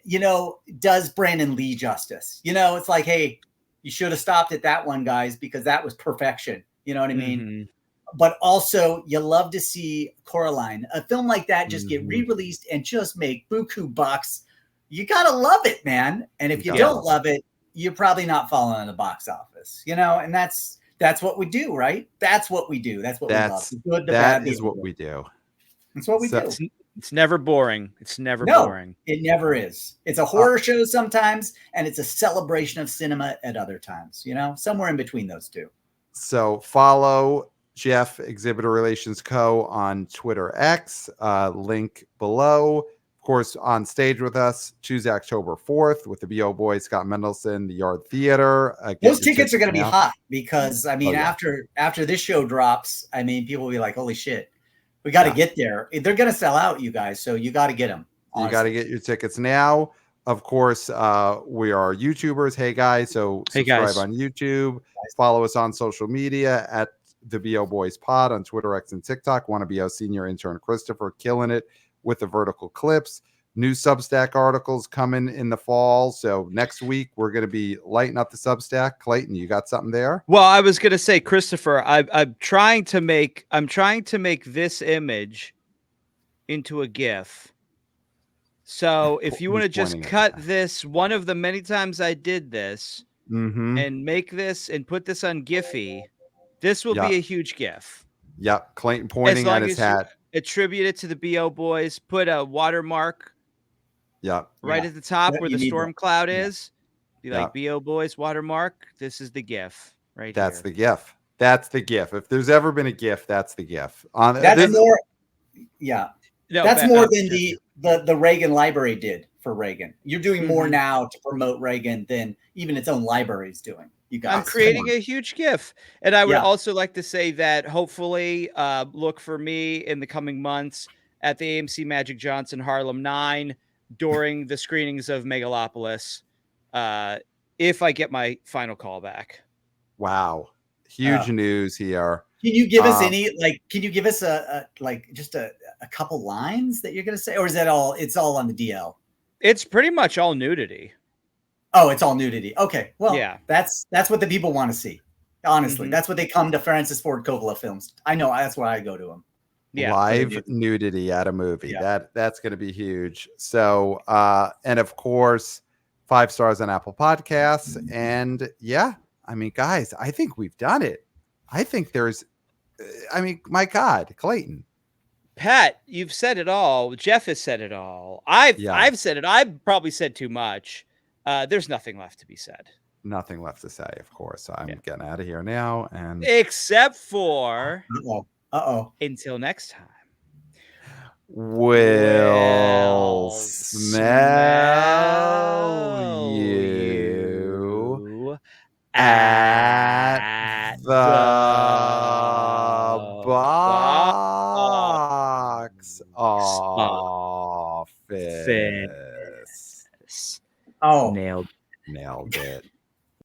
does Brandon Lee justice. It's like, hey, you should have stopped at that one, guys, because that was perfection. You know what I mean? But also you love to see Coraline, a film like that, just get re-released and just make buku bucks. You got to love it, man. And if you don't love it, you're probably not following in the box office, and that's what we do, right? That's what we do. That's what we love. The good, the bad, is what we do. That's what we do. It's never boring. It's never boring. It never is. It's a horror show sometimes, and it's a celebration of cinema at other times, somewhere in between those two. So follow Jeff, Exhibitor Relations Co. on Twitter X, link below. course, on stage with us Tuesday, October 4th with the BO Boys, Scott Mendelson, the Yard Theater. Those tickets are going to be hot because, I mean, yeah. after this show drops, I mean, people will be like, holy shit, we got to get there. They're going to sell out, you guys. So you got to get them. Honestly. You got to get your tickets now. Of course, we are YouTubers. Hey, guys. So subscribe on YouTube. Follow us on social media at the BO Boys Pod on Twitter, X, and TikTok. Want to be our senior intern, Christopher, killing it with the vertical clips. New Substack articles coming in the fall. So next week we're going to be lighting up the Substack. Clayton, you got something there? Well, I was going to say, Christopher, I'm trying to make this image into a GIF. So if you want to just cut this, one of the many times I did this, and make this and put this on Giphy, this will be a huge GIF. Yep. Clayton pointing at his hat. Attribute it to the BO Boys. Put a watermark. Right at the top where the storm cloud is. Be like, BO Boys watermark. This is the GIF right That's here. the GIF. That's the GIF. If there's ever been a GIF, that's the GIF. That's more. Yeah. No, that's more than the Reagan library did for Reagan. You're doing more now to promote Reagan than even its own library is doing. You guys, I'm creating a huge GIF. And I would also like to say that hopefully look for me in the coming months at the AMC Magic Johnson Harlem 9 during the screenings of Megalopolis, if I get my final call back. Wow. Huge news here. Can you give us can you give us just a couple lines that you're going to say? Or is that all, it's all on the DL? It's pretty much all nudity. Oh, it's all nudity. Okay. Well, that's what the people want to see. Honestly, that's what they come to Francis Ford Coppola films. I know that's why I go to them. Yeah, live nudity at a movie. That's going to be huge. So, and of course, 5 stars on Apple Podcasts. And I mean, guys, I think we've done it. I think my God, Clayton. Pat, you've said it all. Jeff has said it all. I've said it. I've probably said too much. There's nothing left to be said. Nothing left to say, of course. I'm getting out of here now. And except for until next time. We'll smell you.